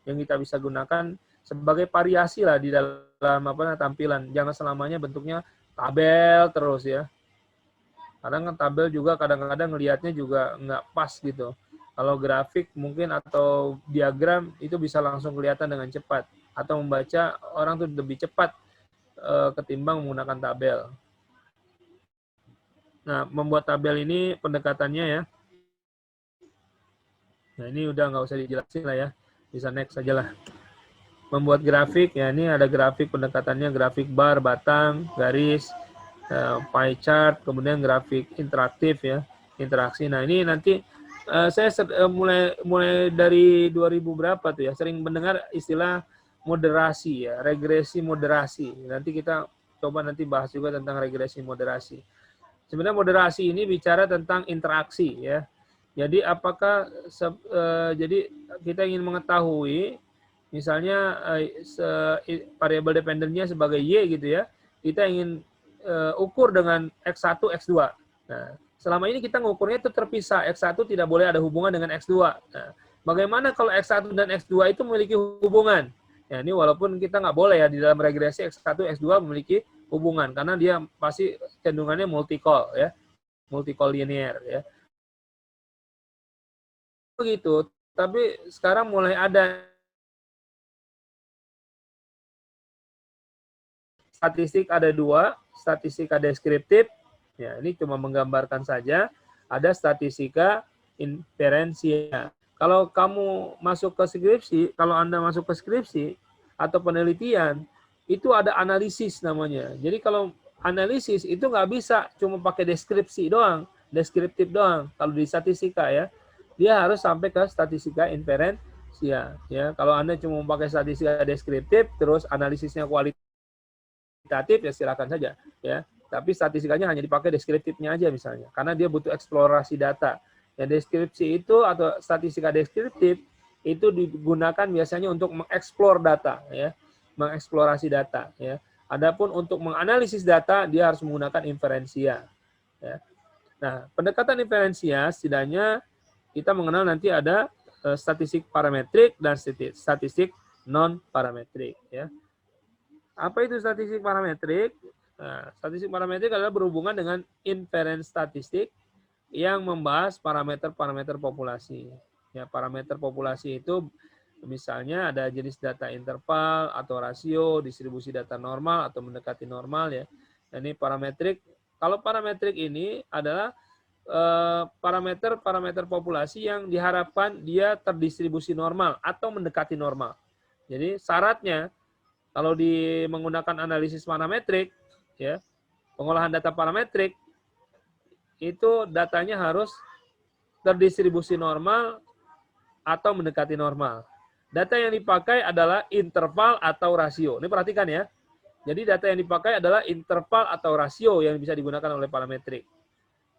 yang kita bisa gunakan sebagai variasi lah di dalam tampilan. Jangan selamanya bentuknya tabel terus ya. Kadang kan tabel juga kadang-kadang ngelihatnya juga nggak pas gitu. Kalau grafik mungkin atau diagram itu bisa langsung kelihatan dengan cepat atau membaca orang tuh lebih cepat ketimbang menggunakan tabel. Nah, membuat tabel ini pendekatannya ya. Nah, ini udah nggak usah dijelasin lah ya. Bisa next saja lah. Membuat grafik, ya ini ada grafik pendekatannya, grafik bar, batang, garis, pie chart, kemudian grafik interaktif ya, interaksi. Nah, ini nanti saya mulai dari 2000 berapa tuh ya, sering mendengar istilah moderasi ya, regresi moderasi. Nanti kita coba nanti bahas juga tentang regresi moderasi. Sebenarnya moderasi ini bicara tentang interaksi ya. Jadi apakah jadi kita ingin mengetahui misalnya variabel dependennya sebagai Y gitu ya. Kita ingin ukur dengan X1, X2. Nah, selama ini kita ngukurnya itu terpisah. X1 tidak boleh ada hubungan dengan X2. Nah, bagaimana kalau X1 dan X2 itu memiliki hubungan? Ya, ini walaupun kita nggak boleh ya di dalam regresi X1, X2 memiliki hubungan karena dia pasti cenderungannya multi-call ya, multi-call linear ya. Begitu. Tapi sekarang mulai ada statistik ada dua, statistika deskriptif. Ya, ini cuma menggambarkan saja. Ada statistika inferensia. Kalau kamu masuk ke skripsi, kalau Anda masuk ke skripsi atau penelitian, itu ada analisis namanya. Jadi kalau analisis itu nggak bisa cuma pakai deskripsi doang, deskriptif doang. Kalau di statistika ya, dia harus sampai ke statistika inferensia. Ya, kalau Anda cuma pakai statistika deskriptif, terus analisisnya kualitatif, ya silakan saja. Ya, tapi statistikanya hanya dipakai deskriptifnya aja misalnya, karena dia butuh eksplorasi data. Ya, deskripsi itu atau statistika deskriptif itu digunakan biasanya untuk mengeksplor data, ya, mengeksplorasi data. Ya. Adapun untuk menganalisis data, dia harus menggunakan inferensia. Ya. Nah, pendekatan inferensia setidaknya kita mengenal nanti ada statistik parametrik dan statistik non parametrik. Ya. Apa itu statistik parametrik? Nah, statistik parametrik adalah berhubungan dengan inference statistik yang membahas parameter-parameter populasi. Ya, parameter populasi itu misalnya ada jenis data interval atau rasio, distribusi data normal atau mendekati normal ya. Ini parametrik. Kalau parametrik ini adalah parameter-parameter populasi yang diharapkan dia terdistribusi normal atau mendekati normal. Jadi syaratnya kalau menggunakan analisis parametrik ya, pengolahan data parametrik itu datanya harus terdistribusi normal atau mendekati normal. Data yang dipakai adalah interval atau rasio. Ini perhatikan ya. Jadi data yang dipakai adalah interval atau rasio yang bisa digunakan oleh parametrik.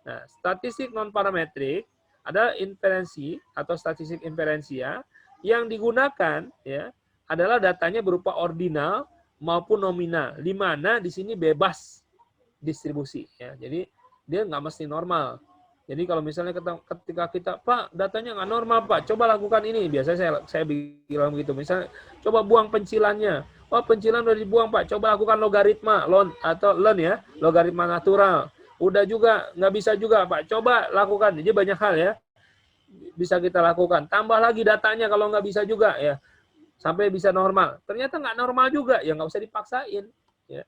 Nah, statistik non parametrik adalah inferensi atau statistik inferensia yang digunakan ya adalah datanya berupa ordinal maupun nominal. Di mana di sini bebas distribusi ya. Jadi dia nggak mesti normal. Jadi kalau misalnya ketika kita, Pak, datanya nggak normal, Pak, coba lakukan ini. Biasanya saya bilang begitu. Misalnya, coba buang pencilannya. Oh, pencilan udah dibuang, Pak. Coba lakukan logaritma, learn ya, logaritma natural. Udah juga, nggak bisa juga, Pak. Coba lakukan. Jadi banyak hal ya, bisa kita lakukan. Tambah lagi datanya kalau nggak bisa juga ya, sampai bisa normal. Ternyata nggak normal juga, ya nggak usah dipaksain. Ya,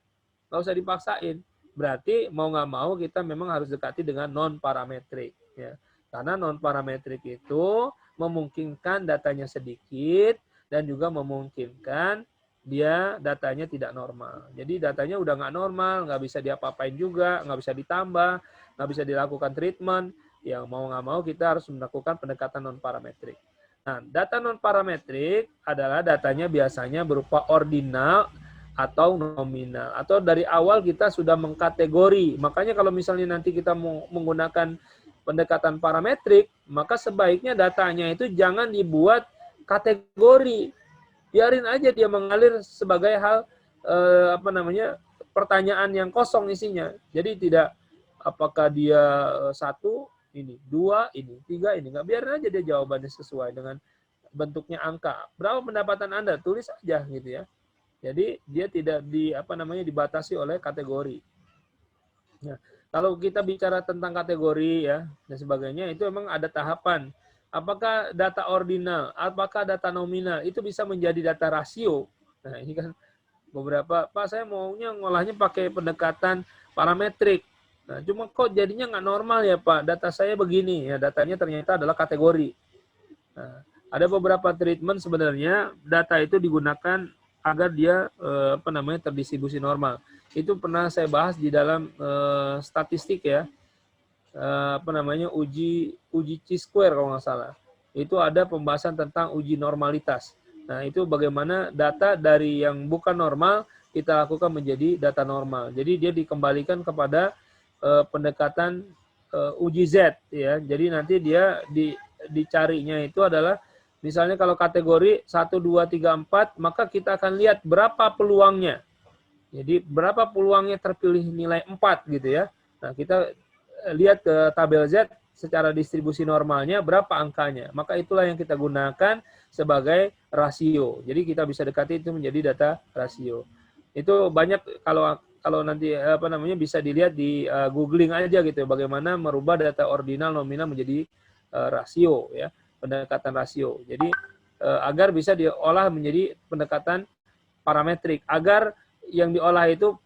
nggak usah dipaksain. Berarti mau nggak mau kita memang harus dekati dengan non-parametrik. Ya. Karena non-parametrik itu memungkinkan datanya sedikit dan juga memungkinkan dia datanya tidak normal. Jadi datanya udah nggak normal, nggak bisa diapa-apain juga, nggak bisa ditambah, nggak bisa dilakukan treatment. Yang mau nggak mau kita harus melakukan pendekatan non-parametrik. Nah, data non-parametrik adalah datanya biasanya berupa ordinal atau nominal, atau dari awal kita sudah mengkategori. Makanya kalau misalnya nanti kita mau menggunakan pendekatan parametrik, maka sebaiknya datanya itu jangan dibuat kategori. Biarin aja dia mengalir sebagai hal pertanyaan yang kosong isinya. Jadi tidak apakah dia 1 ini, 2 ini, 3 ini, nggak, biarin aja dia jawabannya sesuai dengan bentuknya angka. Berapa pendapatan Anda? Tulis aja gitu ya. Jadi dia tidak dibatasi oleh kategori. Nah, kalau kita bicara tentang kategori ya dan sebagainya, itu memang ada tahapan. Apakah data ordinal, apakah data nominal itu bisa menjadi data rasio? Nah, ini kan beberapa, Pak, saya maunya ngolahnya pakai pendekatan parametrik. Nah, cuma kok jadinya nggak normal ya, Pak? Data saya begini ya, datanya ternyata adalah kategori. Nah, ada beberapa treatment sebenarnya data itu digunakan agar dia terdistribusi normal. Itu pernah saya bahas di dalam statistik ya, uji Chi-square kalau nggak salah. Itu ada pembahasan tentang uji normalitas. Nah, itu bagaimana data dari yang bukan normal kita lakukan menjadi data normal. Jadi dia dikembalikan kepada pendekatan uji Z ya. Jadi nanti dia dicarinya itu adalah misalnya kalau kategori 1, 2, 3, 4, maka kita akan lihat berapa peluangnya. Jadi berapa peluangnya terpilih nilai 4 gitu ya. Nah, kita lihat ke tabel Z secara distribusi normalnya berapa angkanya. Maka itulah yang kita gunakan sebagai rasio. Jadi kita bisa dekati itu menjadi data rasio. Itu banyak kalau nanti bisa dilihat di googling aja gitu ya, bagaimana merubah data ordinal nominal menjadi rasio ya, pendekatan rasio. Jadi agar bisa diolah menjadi pendekatan parametrik, agar yang diolah itu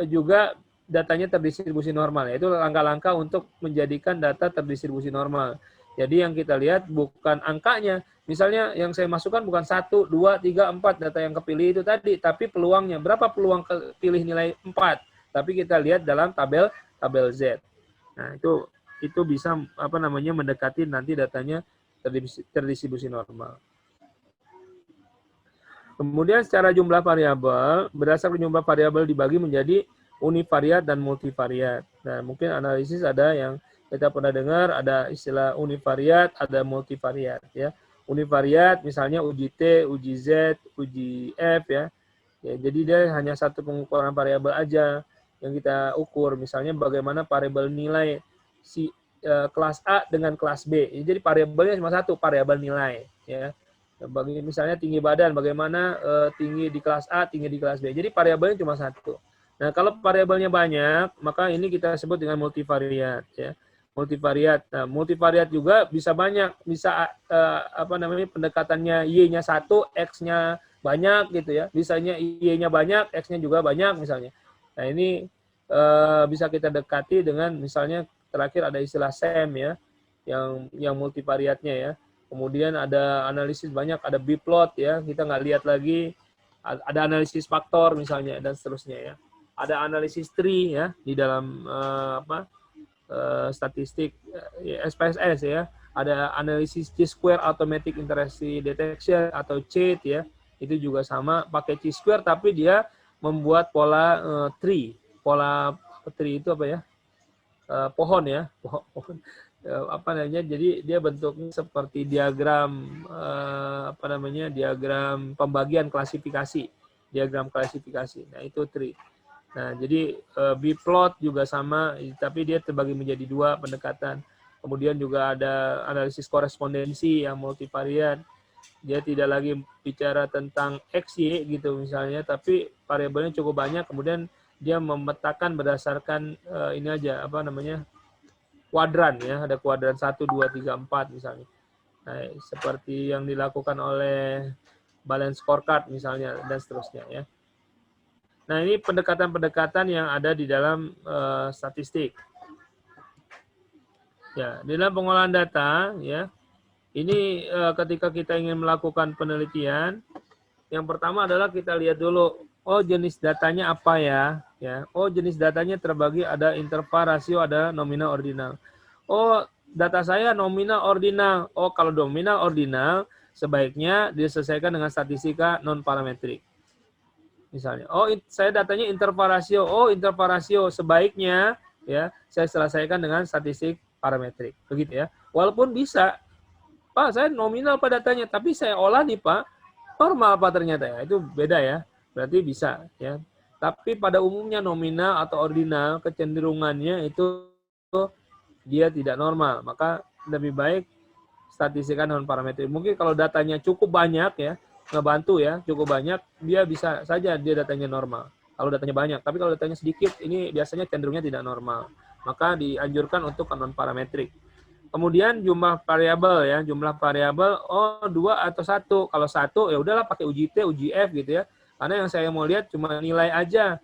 juga datanya terdistribusi normal. Itu langkah-langkah untuk menjadikan data terdistribusi normal. Jadi yang kita lihat bukan angkanya. Misalnya yang saya masukkan bukan 1, 2, 3, 4 data yang kepilih itu tadi, tapi peluangnya. Berapa peluang kepilih nilai 4? Tapi kita lihat dalam tabel Z. Nah, itu bisa mendekati nanti datanya terdistribusi normal. Kemudian secara jumlah variabel, berdasarkan jumlah variabel dibagi menjadi univariat dan multivariat. Nah, mungkin analisis ada yang kita pernah dengar, ada istilah univariat, ada multivariat ya. Univariat misalnya uji T, uji Z, uji F ya. Ya, jadi dia hanya satu pengukuran variabel aja yang kita ukur. Misalnya bagaimana variabel nilai si kelas A dengan kelas B. Jadi variabelnya cuma satu, variabel nilai ya. Bagi misalnya tinggi badan, bagaimana tinggi di kelas A, tinggi di kelas B. Jadi variabelnya cuma satu. Nah, kalau variabelnya banyak, maka ini kita sebut dengan multivariat ya. Multivariat. Nah, multivariat juga bisa banyak, bisa pendekatannya Y-nya 1, X-nya banyak gitu ya. Bisanya Y-nya banyak, X-nya juga banyak misalnya. Nah, ini bisa kita dekati dengan misalnya terakhir ada istilah SEM ya, yang multivariatnya ya. Kemudian ada analisis banyak, ada biplot ya, kita nggak lihat lagi, ada analisis faktor misalnya dan seterusnya ya. Ada analisis tree ya di dalam statistik SPSS ya. Ada analisis Chi-square automatic interaction detection atau CHAID ya. Itu juga sama pakai Chi-square tapi dia membuat pola tree. Pola tree itu apa ya? Pohon ya, pohon jadi dia bentuknya seperti diagram diagram pembagian klasifikasi, nah itu tree. Nah jadi biplot juga sama tapi dia terbagi menjadi dua pendekatan. Kemudian juga ada analisis korespondensi yang multivariat, dia tidak lagi bicara tentang X, Y gitu misalnya, tapi variabelnya cukup banyak, kemudian dia memetakan berdasarkan ini aja kuadran ya, ada kuadran 1, 2, 3, 4 misalnya. Nah, seperti yang dilakukan oleh balance scorecard misalnya dan seterusnya ya. Nah, ini pendekatan-pendekatan yang ada di dalam statistik. Ya, di dalam pengolahan data ya. Ini ketika kita ingin melakukan penelitian, yang pertama adalah kita lihat dulu, oh jenis datanya apa ya, Oh jenis datanya terbagi ada interval, rasio, ada nominal, ordinal. Oh data saya nominal, ordinal. Oh kalau nominal, ordinal sebaiknya diselesaikan dengan statistika non parametrik. Misalnya, oh saya datanya interval rasio. Oh interval rasio sebaiknya ya saya selesaikan dengan statistik parametrik. Begitu ya. Walaupun bisa, Pak saya nominal Pak datanya, tapi saya olah nih Pak normal Pak ternyata ya. Itu beda ya. Berarti bisa ya. Tapi pada umumnya nominal atau ordinal kecenderungannya itu dia tidak normal. Maka lebih baik statistika non parametrik. Mungkin kalau datanya cukup banyak ya, ngebantu ya, cukup banyak, dia bisa saja dia datanya normal. Kalau datanya banyak, tapi kalau datanya sedikit, ini biasanya cenderungnya tidak normal. Maka dianjurkan untuk non parametrik. Kemudian jumlah variabel ya, jumlah variabel oh 2 atau 1. Kalau 1 ya udahlah pakai uji T, uji F gitu ya. Karena yang saya mau lihat cuma nilai aja.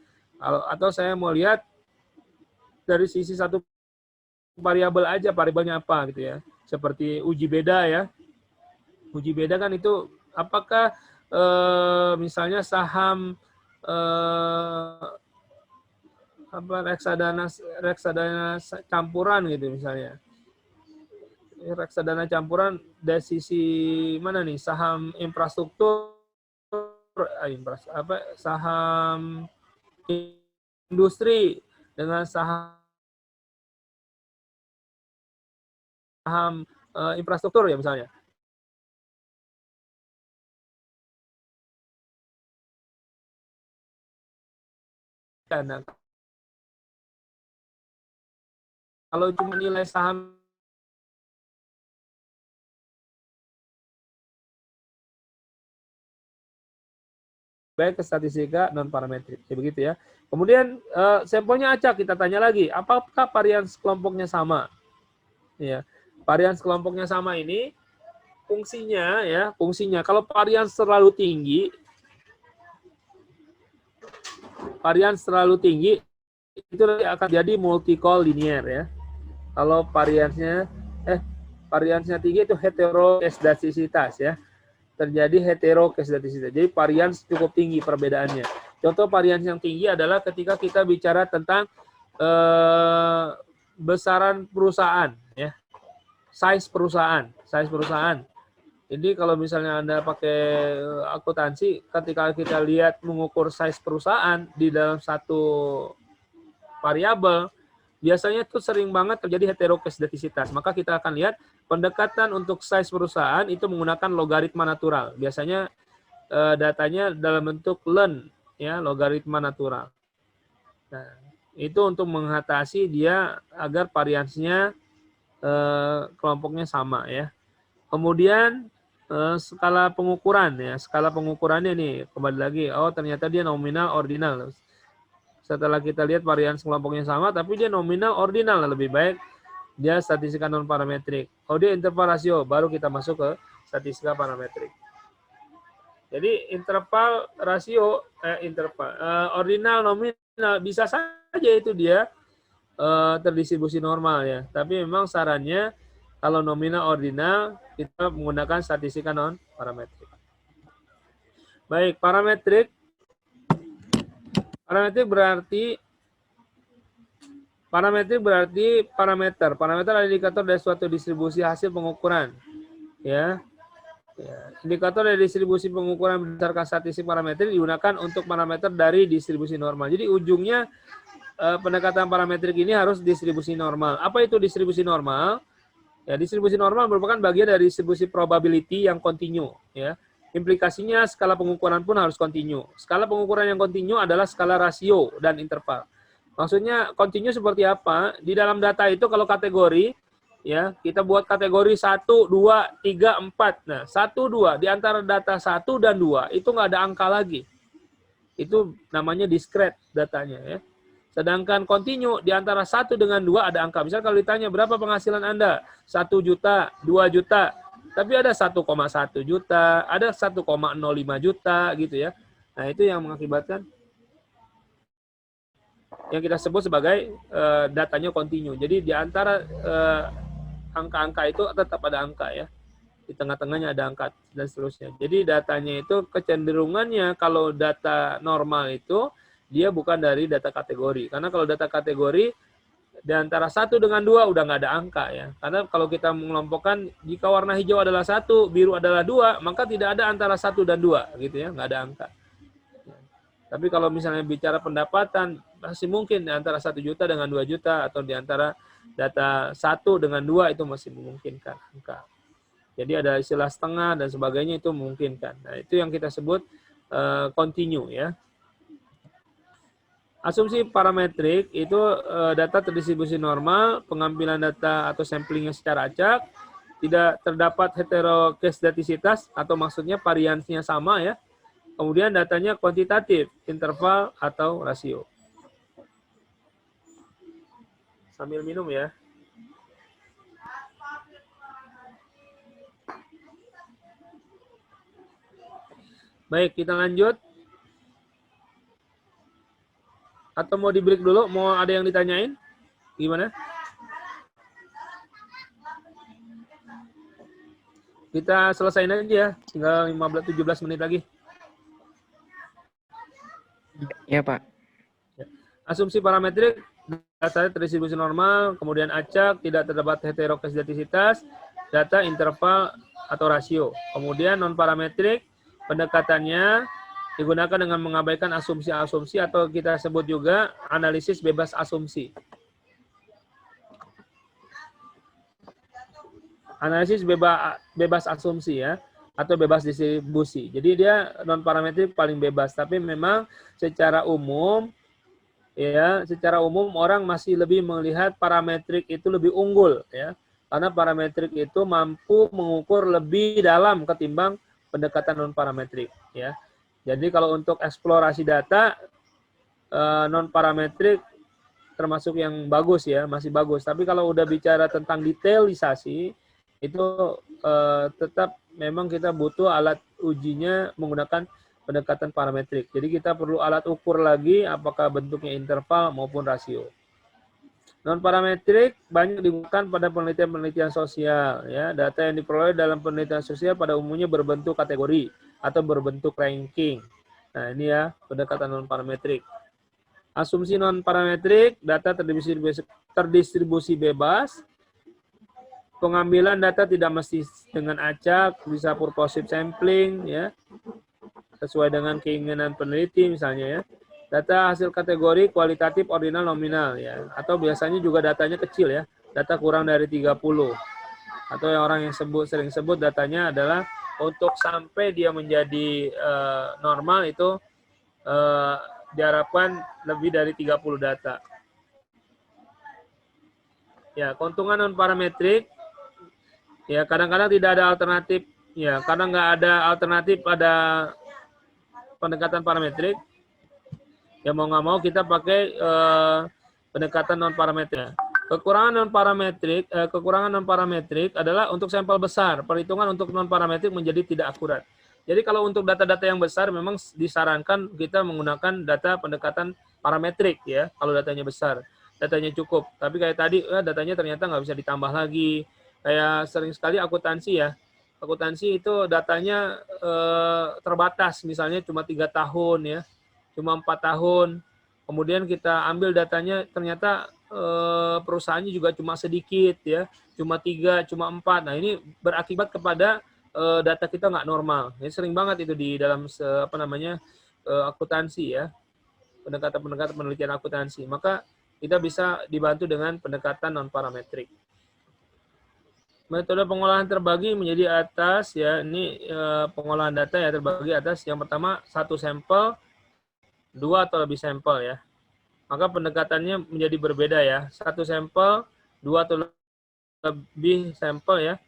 Atau saya mau lihat dari sisi satu variabel aja, variabelnya apa gitu ya. Seperti uji beda ya. Uji beda kan itu apakah misalnya saham reksadana campuran gitu misalnya. Reksadana campuran dari sisi mana nih? Saham infrastruktur, saham industri dengan saham infrastruktur ya misalnya. Nah, Kalau cuma nilai saham baik ke statistika non parametrik, ya begitu ya. Kemudian sampelnya acak, kita tanya lagi, apakah varians kelompoknya sama? Ya, varians kelompoknya sama ini fungsinya kalau varians terlalu tinggi, itu akan jadi multicollinear ya. Kalau variansnya tinggi itu heteroskedastisitas ya. Terjadi heteroskedastisitas. Jadi varians cukup tinggi perbedaannya. Contoh varians yang tinggi adalah ketika kita bicara tentang besaran perusahaan ya. Size perusahaan. Jadi kalau misalnya Anda pakai akuntansi, ketika kita lihat mengukur size perusahaan di dalam satu variabel, biasanya itu sering banget terjadi heteroskedastisitas. Maka kita akan lihat pendekatan untuk size perusahaan itu menggunakan logaritma natural. Biasanya datanya dalam bentuk ln, ya, logaritma natural. Nah, itu untuk mengatasi dia agar variansnya kelompoknya sama ya. Kemudian skala pengukuran ya, skala pengukurannya nih kembali lagi, oh ternyata dia nominal ordinal. Setelah kita lihat varians kelompoknya sama, tapi dia nominal ordinal, lebih baik dia statistika non parametrik. Oh dia interval rasio, baru kita masuk ke statistika parametrik. Jadi interval rasio, ordinal nominal bisa saja itu dia terdistribusi normal ya. Tapi memang sarannya kalau nominal ordinal kita menggunakan statistika non parametrik. Baik, parametrik berarti parameter. Parameter adalah indikator dari suatu distribusi hasil pengukuran. Ya. Indikator dari distribusi pengukuran berdasarkan statistik parametrik digunakan untuk parameter dari distribusi normal. Jadi ujungnya pendekatan parametrik ini harus distribusi normal. Apa itu distribusi normal? Ya, distribusi normal merupakan bagian dari distribusi probability yang kontinu. Ya. Implikasinya skala pengukuran pun harus kontinu. Skala pengukuran yang kontinu adalah skala rasio dan interval. Maksudnya kontinu seperti apa? Di dalam data itu kalau kategori, ya kita buat kategori 1, 2, 3, 4. Nah, 1, 2, di antara data 1 dan 2 itu nggak ada angka lagi. Itu namanya discrete datanya. Ya. Sedangkan kontinu di antara 1 dengan 2 ada angka. Misalnya kalau ditanya berapa penghasilan Anda? 1 juta, 2 juta. Tapi ada 1,1 juta, ada 1,05 juta gitu ya. Nah, itu yang mengakibatkan yang kita sebut sebagai datanya kontinu. Jadi di antara angka-angka itu tetap ada angka ya. Di tengah-tengahnya ada angka dan seterusnya. Jadi datanya itu kecenderungannya kalau data normal itu dia bukan dari data kategori. Karena kalau data kategori di antara 1 dengan 2 udah nggak ada angka ya. Karena kalau kita mengelompokkan jika warna hijau adalah 1, biru adalah 2, maka tidak ada antara 1 dan 2 gitu ya, nggak ada angka. Tapi kalau misalnya bicara pendapatan masih mungkin di antara 1 juta dengan 2 juta atau di antara data 1 dengan 2 itu masih memungkinkan angka. Jadi ada istilah setengah dan sebagainya itu memungkinkan. Nah, itu yang kita sebut continue ya. Asumsi parametrik itu data terdistribusi normal, pengambilan data atau samplingnya secara acak, tidak terdapat heteroskedastisitas atau maksudnya variansnya sama ya. Kemudian datanya kuantitatif, interval atau rasio. Sambil minum ya. Baik, kita lanjut. Atau mau di-break dulu? Mau ada yang ditanyain? Gimana? Kita selesaiin aja ya. Tinggal 15-17 menit lagi. Ya, Pak. Asumsi parametrik, data terdistribusi normal, kemudian acak, tidak terdapat heteroskedastisitas, data interval atau rasio. Kemudian non-parametrik, pendekatannya digunakan dengan mengabaikan asumsi-asumsi atau kita sebut juga analisis bebas asumsi. Analisis bebas asumsi ya, atau bebas distribusi. Jadi dia non parametrik paling bebas, tapi memang secara umum ya secara umum orang masih lebih melihat parametrik itu lebih unggul ya. Karena parametrik itu mampu mengukur lebih dalam ketimbang pendekatan non parametrik ya. Jadi kalau untuk eksplorasi data non parametrik termasuk yang bagus ya, masih bagus. Tapi kalau udah bicara tentang detailisasi, itu tetap memang kita butuh alat ujinya menggunakan pendekatan parametrik. Jadi kita perlu alat ukur lagi apakah bentuknya interval maupun rasio. Non parametrik banyak digunakan pada penelitian-penelitian sosial ya. Data yang diperoleh dalam penelitian sosial pada umumnya berbentuk kategori atau berbentuk ranking. Nah, ini ya pendekatan non parametrik. Asumsi non-parametrik, data terdistribusi bebas, pengambilan data tidak mesti dengan acak, bisa purposive sampling, ya, sesuai dengan keinginan peneliti misalnya ya. Data hasil kategori kualitatif, ordinal, nominal, ya, atau biasanya juga datanya kecil ya, data kurang dari 30. Atau yang orang yang sering sebut datanya adalah untuk sampai dia menjadi normal itu diharapkan lebih dari 30 data. Ya, keuntungan non parametrik ya kadang-kadang tidak ada alternatif ya, karena nggak ada alternatif pada pendekatan parametrik. Ya mau nggak mau kita pakai pendekatan non parametrik. Kekurangan non parametrik adalah untuk sampel besar. Perhitungan untuk non parametrik menjadi tidak akurat. Jadi kalau untuk data-data yang besar memang disarankan kita menggunakan data pendekatan parametrik ya, kalau datanya besar, datanya cukup. Tapi kayak tadi datanya ternyata nggak bisa ditambah lagi. Kayak sering sekali akuntansi ya. Akuntansi itu datanya terbatas, misalnya cuma 3 tahun ya, cuma 4 tahun. Kemudian kita ambil datanya ternyata perusahaannya juga cuma sedikit ya, cuma 3, cuma 4. Nah ini berakibat kepada data kita nggak normal. Ini sering banget itu di dalam akuntansi ya, pendekatan penelitian akuntansi. Maka kita bisa dibantu dengan pendekatan non parametrik. Metode pengolahan terbagi menjadi atas ya. Ini pengolahan data ya terbagi atas. Yang pertama satu sampel, 2 atau lebih sampel ya. Maka pendekatannya menjadi berbeda ya. Satu sampel, 2 atau lebih sampel ya.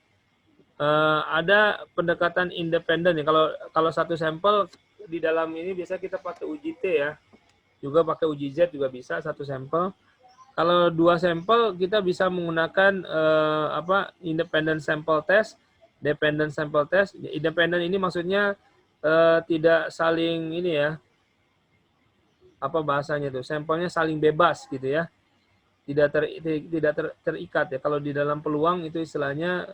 Ada pendekatan independen ya. Kalau satu sampel di dalam ini biasa kita pakai uji T ya. Juga pakai uji Z juga bisa satu sampel. Kalau 2 sampel kita bisa menggunakan independent sample test, dependent sample test. Independent ini maksudnya tidak saling ini ya. Apa bahasanya tuh? Sampelnya saling bebas gitu ya. Tidak terikat ya. Kalau di dalam peluang itu istilahnya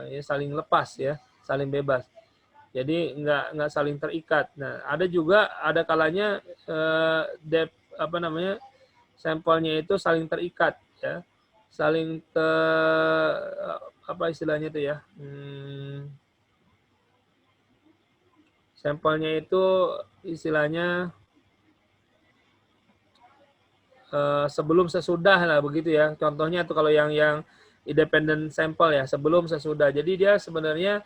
ya saling lepas ya, saling bebas. Jadi nggak saling terikat. Nah, ada kalanya sampelnya itu saling terikat ya. Saling istilahnya itu ya. Sampelnya itu istilahnya sebelum sesudah lah begitu ya. Contohnya tuh kalau yang independent sample ya, sebelum sesudah. Jadi dia sebenarnya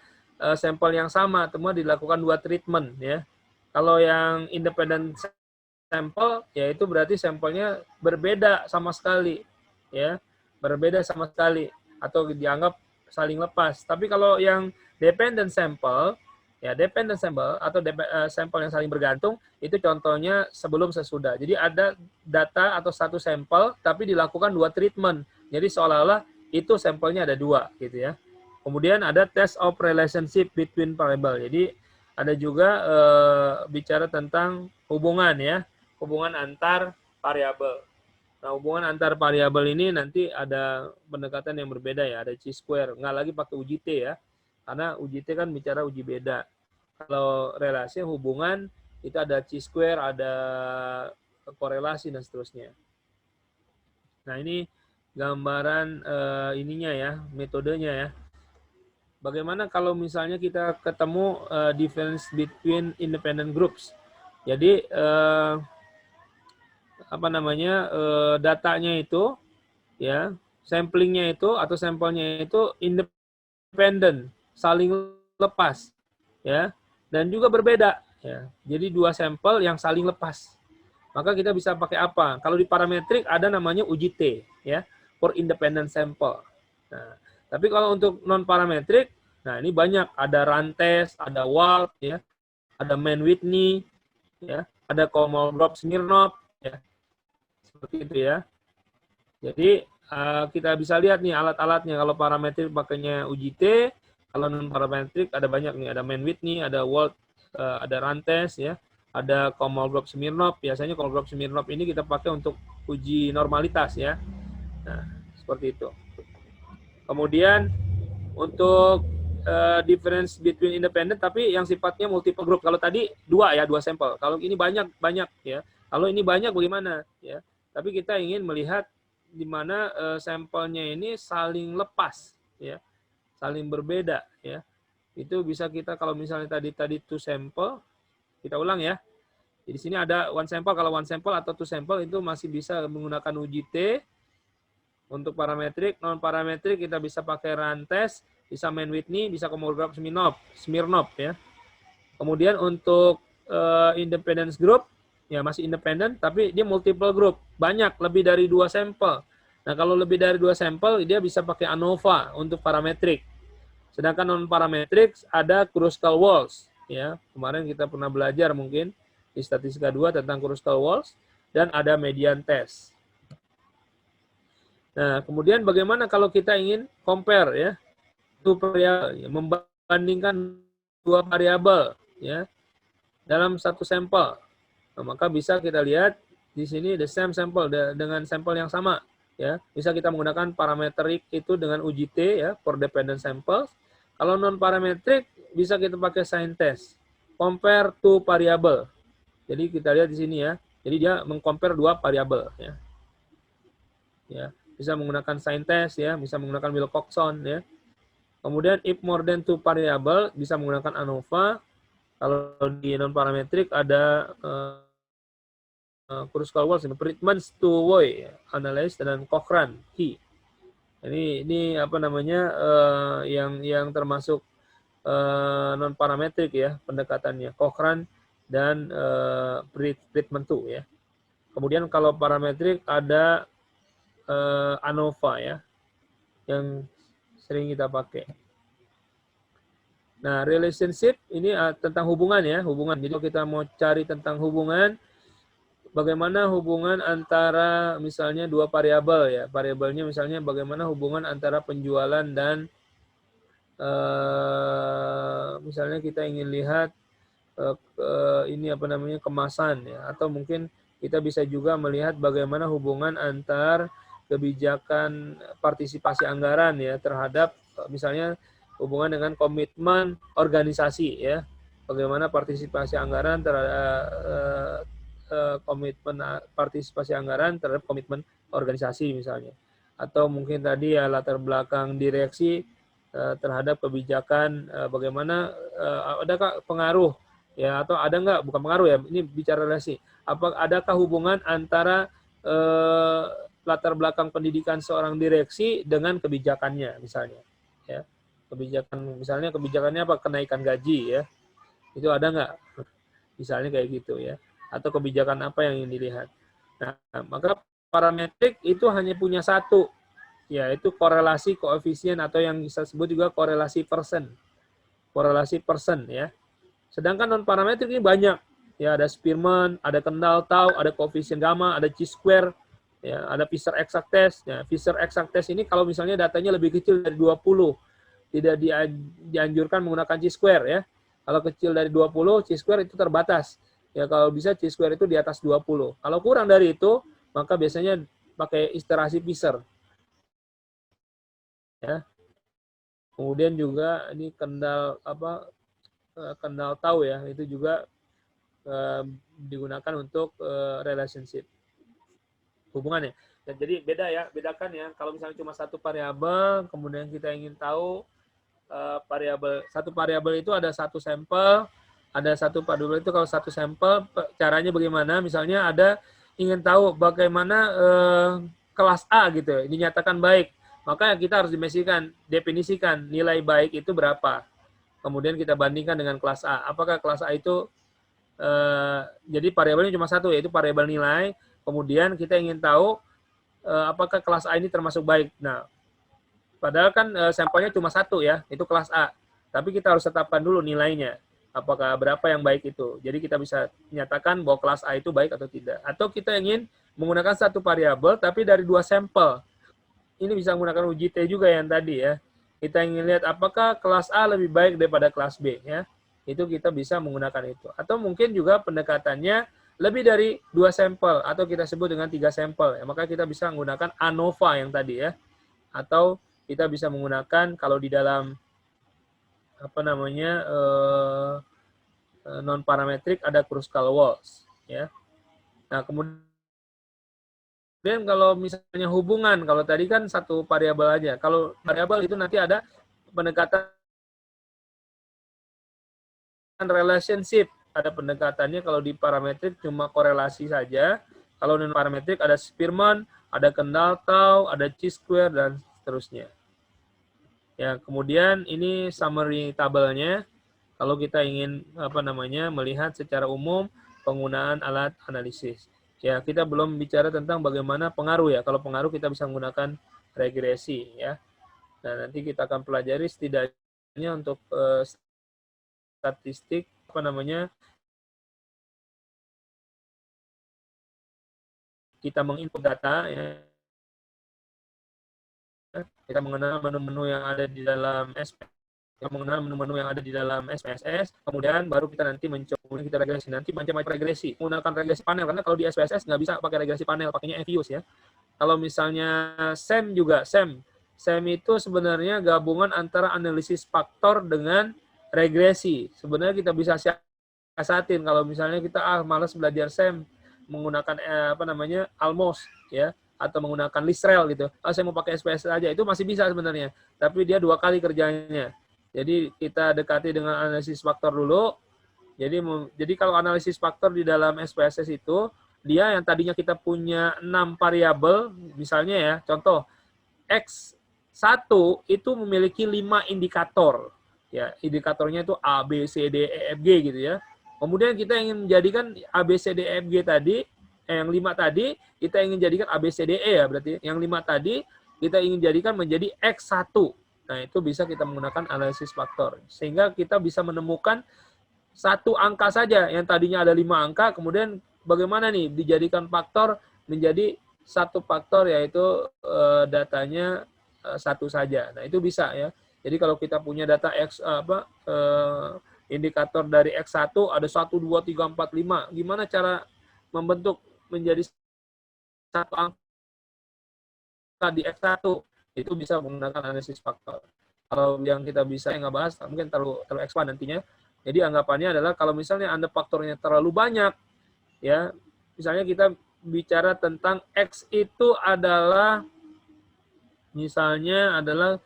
sampel yang sama, semua dilakukan 2 treatment ya. Kalau yang independent sampel ya itu berarti sampelnya berbeda sama sekali ya. Berbeda sama sekali atau dianggap saling lepas. Tapi kalau yang dependent sample ya, dependent sample atau sampel yang saling bergantung itu contohnya sebelum sesudah. Jadi ada data atau satu sampel tapi dilakukan 2 treatment. Jadi seolah-olah itu sampelnya ada 2 gitu ya. Kemudian ada test of relationship between variable. Jadi ada juga bicara tentang hubungan ya, hubungan antar variabel. Nah, hubungan antar variabel ini nanti ada pendekatan yang berbeda ya, ada chi-square. Nggak lagi pakai uji T ya, karena uji T kan bicara uji beda. Kalau relasi hubungan itu ada chi-square, ada korelasi dan seterusnya. Nah, ini gambaran ininya ya, metodenya ya. Bagaimana kalau misalnya kita ketemu difference between independent groups. Jadi datanya itu ya, samplingnya itu atau sampelnya itu independen, saling lepas ya, dan juga berbeda ya. Jadi 2 sampel yang saling lepas. maka kita bisa pakai apa? Kalau di parametrik ada namanya UJT, ya, for independent sample. Nah, tapi kalau untuk non parametrik, nah ini banyak, ada Rantes, ada Wald, ya, ada Mann-Whitney, ya, ada Kolmogorov-Smirnov, ya, seperti itu ya. Jadi kita bisa lihat nih alat-alatnya. Kalau parametrik pakainya UJT, kalau non parametrik ada banyak nih, ada Mann-Whitney, ada Wald, ada Rantes, ya, ada Kolmogorov-Smirnov. Biasanya Kolmogorov-Smirnov ini kita pakai untuk uji normalitas, ya. Nah, seperti itu. Kemudian untuk difference between independent, tapi yang sifatnya multiple group. Kalau tadi dua sampel. Kalau ini banyak ya. Kalau ini banyak bagaimana, ya? Tapi kita ingin melihat di mana sampelnya ini saling lepas, ya, saling berbeda, ya. Itu bisa kita kalau misalnya tadi two sample, kita ulang ya. Di sini ada one sample. Kalau one sample atau two sample itu masih bisa menggunakan UJT. Untuk parametrik, non parametrik kita bisa pakai Rantes, bisa Mann-Whitney, bisa Kolmogorov-Smirnov, ya. Kemudian untuk independence group, ya masih independen, tapi dia multiple group, banyak, lebih dari 2 sampel. Nah, kalau lebih dari 2 sampel, dia bisa pakai ANOVA untuk parametrik. Sedangkan non parametrik ada Kruskal-Walsh, ya. Kemarin kita pernah belajar mungkin di statistika 2 tentang Kruskal-Walsh, dan ada median test. Nah, kemudian bagaimana kalau kita ingin compare, ya, membandingkan 2 variabel, ya, dalam satu sampel. Nah, maka bisa kita lihat di sini the same sample dengan sampel yang sama, ya. Bisa kita menggunakan parametrik itu dengan UJT, ya, for dependent samples. Kalau non parametrik bisa kita pakai sign test. Compare two variable. Jadi kita lihat di sini, ya. Jadi dia mengcompare 2 variabel, ya. Ya, bisa menggunakan sign test, ya, bisa menggunakan Wilcoxon, ya. Kemudian if more than 2 variable bisa menggunakan ANOVA. Kalau di non parametrik ada Kruskal-Walsh, Friedman's two-way analysis dan Cochrane key. Ini apa namanya yang termasuk non parametrik, ya, pendekatannya Cochrane dan Friedman 2, ya. Kemudian kalau parametrik ada ANOVA, ya, yang sering kita pakai. Nah, relationship ini tentang hubungan, ya, hubungan. Jadi kalau kita mau cari tentang hubungan, bagaimana hubungan antara misalnya 2 variabel, ya. Variabelnya misalnya bagaimana hubungan antara penjualan dan misalnya kita ingin lihat ini apa namanya kemasan, ya, atau mungkin kita bisa juga melihat bagaimana hubungan antar kebijakan partisipasi anggaran, ya, terhadap misalnya hubungan dengan komitmen organisasi, ya. Bagaimana partisipasi anggaran terhadap komitmen partisipasi anggaran terhadap komitmen organisasi misalnya. Atau mungkin tadi, ya, latar belakang direksi terhadap kebijakan, bagaimana adakah pengaruh, ya, atau ada nggak, bukan pengaruh, ya, ini bicara relasi. Adakah hubungan antara latar belakang pendidikan seorang direksi dengan kebijakannya misalnya, ya. Kebijakan misalnya kebijakannya apa, kenaikan gaji, ya, itu ada nggak misalnya kayak gitu, ya, atau kebijakan apa yang ingin dilihat. Nah, maka parametrik itu hanya punya satu, yaitu korelasi koefisien atau yang bisa sebut juga korelasi persen, ya. Sedangkan non parametrik ini banyak, ya, ada Spearman, ada Kendall-Tau, ada koefisien gamma, ada chi-square, ya, ada Fisher-Exact test. Ya, Fisher-Exact test ini kalau misalnya datanya lebih kecil dari 20, tidak dianjurkan menggunakan chi-square, ya. Kalau kecil dari 20, chi-square itu terbatas. Ya, kalau bisa chi-square itu di atas 20. Kalau kurang dari itu, maka biasanya pakai iterasi Fisher. Ya. Kemudian juga ini Kendall-Tau, ya, itu juga digunakan untuk relationship hubungannya. Dan jadi beda, ya, bedakan, ya, kalau misalnya cuma satu variabel, kemudian kita ingin tahu satu variabel itu ada satu sampel, ada satu variabel itu kalau satu sampel caranya bagaimana? Misalnya ada ingin tahu bagaimana kelas A gitu dinyatakan baik, maka kita harus definisikan nilai baik itu berapa. Kemudian kita bandingkan dengan kelas A. Apakah kelas A itu jadi variabelnya cuma satu, yaitu variabel nilai. Kemudian kita ingin tahu apakah kelas A ini termasuk baik. Nah, padahal kan sampelnya cuma satu ya, itu kelas A. Tapi kita harus tetapkan dulu nilainya. Apakah berapa yang baik itu. Jadi kita bisa menyatakan bahwa kelas A itu baik atau tidak. Atau kita ingin menggunakan satu variabel tapi dari 2 sampel. Ini bisa menggunakan UJT juga yang tadi ya. Kita ingin lihat apakah kelas A lebih baik daripada kelas B ya. Itu kita bisa menggunakan itu. Atau mungkin juga pendekatannya lebih dari 2 sampel atau kita sebut dengan 3 sampel. Ya, maka kita bisa menggunakan ANOVA yang tadi ya. Atau kita bisa menggunakan kalau di dalam non parametrik ada Kruskal Walsh ya. Nah, kemudian kalau misalnya hubungan, kalau tadi kan satu variabel aja. Kalau variabel itu nanti ada pendekatan relationship, ada pendekatannya. Kalau di parametrik cuma korelasi saja. Kalau non parametrik ada Spearman, ada Kendall-Tau, ada chi-square dan seterusnya. Ya, kemudian ini summary tabelnya. Kalau kita ingin melihat secara umum penggunaan alat analisis. Ya, kita belum bicara tentang bagaimana pengaruh ya. Kalau pengaruh kita bisa menggunakan regresi ya. Nah, nanti kita akan pelajari setidaknya untuk statistik kita menginput data ya. Kita mengenal menu-menu yang ada di dalam kita mengenal menu-menu yang ada di dalam SPSS, kemudian baru kita nanti mencoba kita regresi. Nanti macam-macam regresi, menggunakan regresi panel, karena kalau di SPSS nggak bisa pakai regresi panel, pakainya EViews ya. Kalau misalnya SEM juga, SEM itu sebenarnya gabungan antara analisis faktor dengan regresi. Sebenarnya kita bisa siasatin kalau misalnya kita malas belajar SEM menggunakan Almos ya, atau menggunakan Listrel gitu. Saya mau pakai SPSS aja, itu masih bisa sebenarnya. Tapi dia 2 kali kerjanya. Jadi kita dekati dengan analisis faktor dulu. Jadi kalau analisis faktor di dalam SPSS itu, dia yang tadinya kita punya 6 variabel, misalnya ya, contoh, X1 itu memiliki 5 indikator. Ya, indikatornya itu A, B, C, D, E, F, G gitu ya. Kemudian kita ingin menjadikan A, B, C, D, E, F, G tadi, yang 5 tadi, kita ingin jadikan A, B, C, D, E ya berarti. Yang 5 tadi, kita ingin jadikan menjadi X1. Nah, itu bisa kita menggunakan analisis faktor. Sehingga kita bisa menemukan satu angka saja, yang tadinya ada 5 angka, kemudian bagaimana nih dijadikan faktor menjadi satu faktor, yaitu datanya satu saja. Nah, itu bisa ya. Jadi kalau kita punya data indikator dari X1 ada 1, 2, 3, 4, 5. Gimana cara membentuk menjadi satu angka di X1? Itu bisa menggunakan analisis faktor. Kalau yang kita bisa nggak bahas, mungkin terlalu expand nantinya. Jadi anggapannya adalah kalau misalnya Anda faktornya terlalu banyak, ya, misalnya kita bicara tentang X itu adalah, misalnya adalah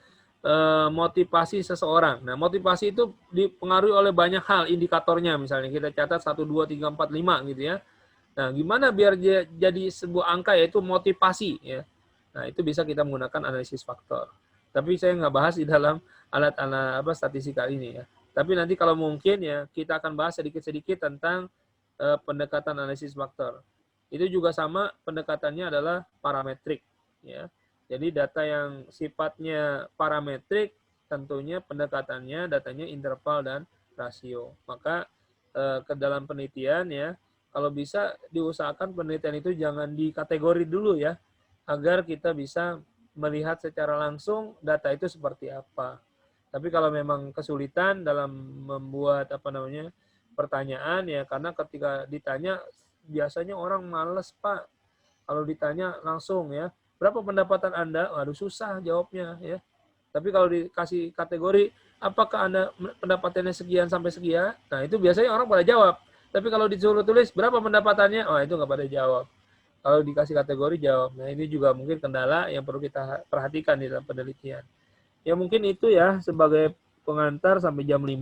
motivasi seseorang. Nah, motivasi itu dipengaruhi oleh banyak hal indikatornya. Misalnya kita catat 1, 2, 3, 4, 5 gitu ya. Nah, gimana biar jadi sebuah angka, yaitu motivasi ya. Nah, itu bisa kita menggunakan analisis faktor. Tapi saya nggak bahas di dalam alat-alat statistik kali ini ya. Tapi nanti kalau mungkin ya kita akan bahas sedikit-sedikit tentang pendekatan analisis faktor. Itu juga sama, pendekatannya adalah parametrik ya. Jadi data yang sifatnya parametrik tentunya pendekatannya datanya interval dan rasio. Maka ke dalam penelitian ya, kalau bisa diusahakan penelitian itu jangan dikategori dulu ya, agar kita bisa melihat secara langsung data itu seperti apa. Tapi kalau memang kesulitan dalam membuat pertanyaan ya, karena ketika ditanya biasanya orang males Pak, kalau ditanya langsung ya, berapa pendapatan Anda? Waduh, susah jawabnya ya. Tapi kalau dikasih kategori, apakah Anda pendapatannya sekian sampai sekian? Nah, itu biasanya orang pada jawab. Tapi kalau disuruh tulis berapa pendapatannya, oh itu nggak pada jawab. Kalau dikasih kategori jawab. Nah, ini juga mungkin kendala yang perlu kita perhatikan di dalam penelitian. Ya mungkin itu ya sebagai pengantar sampai jam 5.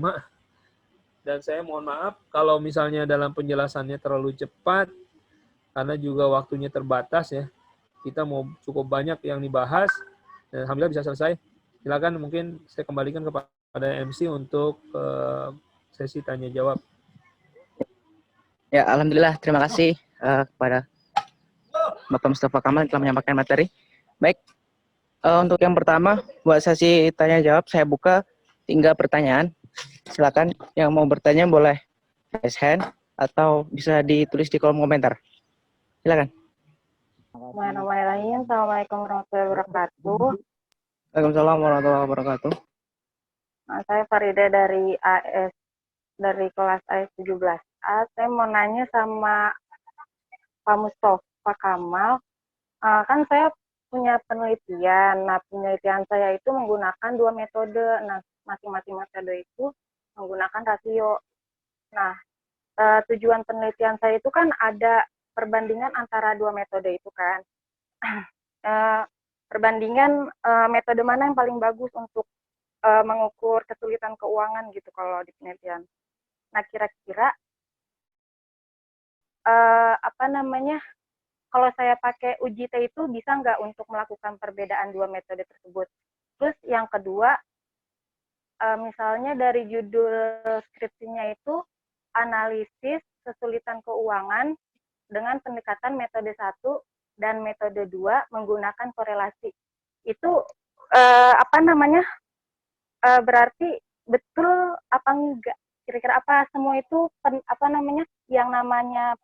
Dan saya mohon maaf kalau misalnya dalam penjelasannya terlalu cepat, karena juga waktunya terbatas ya. Kita mau cukup banyak yang dibahas, dan alhamdulillah bisa selesai. Silakan, mungkin saya kembalikan kepada MC untuk sesi tanya jawab. Ya, alhamdulillah. Terima kasih kepada Bapak Mustafa Kamal yang telah menyampaikan materi. Baik, untuk yang pertama, buat sesi tanya jawab, saya buka 3 pertanyaan. Silakan yang mau bertanya boleh raise hand atau bisa ditulis di kolom komentar. Silakan. Bismillahirrahmanirrahim. Assalamualaikum warahmatullahi wabarakatuh. Waalaikumsalam warahmatullahi wabarakatuh. Saya Farida dari kelas AS 17A. Saya mau nanya sama Pak Mustafa Kamal. Kan saya punya penelitian. Nah, penelitian saya itu menggunakan 2 metode. Nah, masing-masing metode itu menggunakan rasio. Nah, tujuan penelitian saya itu kan ada perbandingan antara 2 metode itu kan. Perbandingan metode mana yang paling bagus untuk mengukur kesulitan keuangan gitu kalau di penelitian. Nah, kira-kira kalau saya pakai UJT itu bisa nggak untuk melakukan perbedaan 2 metode tersebut? Terus yang kedua, misalnya dari judul skripsinya itu analisis kesulitan keuangan dengan pendekatan metode 1 dan metode 2 menggunakan korelasi. Itu berarti betul apa enggak? Kira-kira apa semua itu yang namanya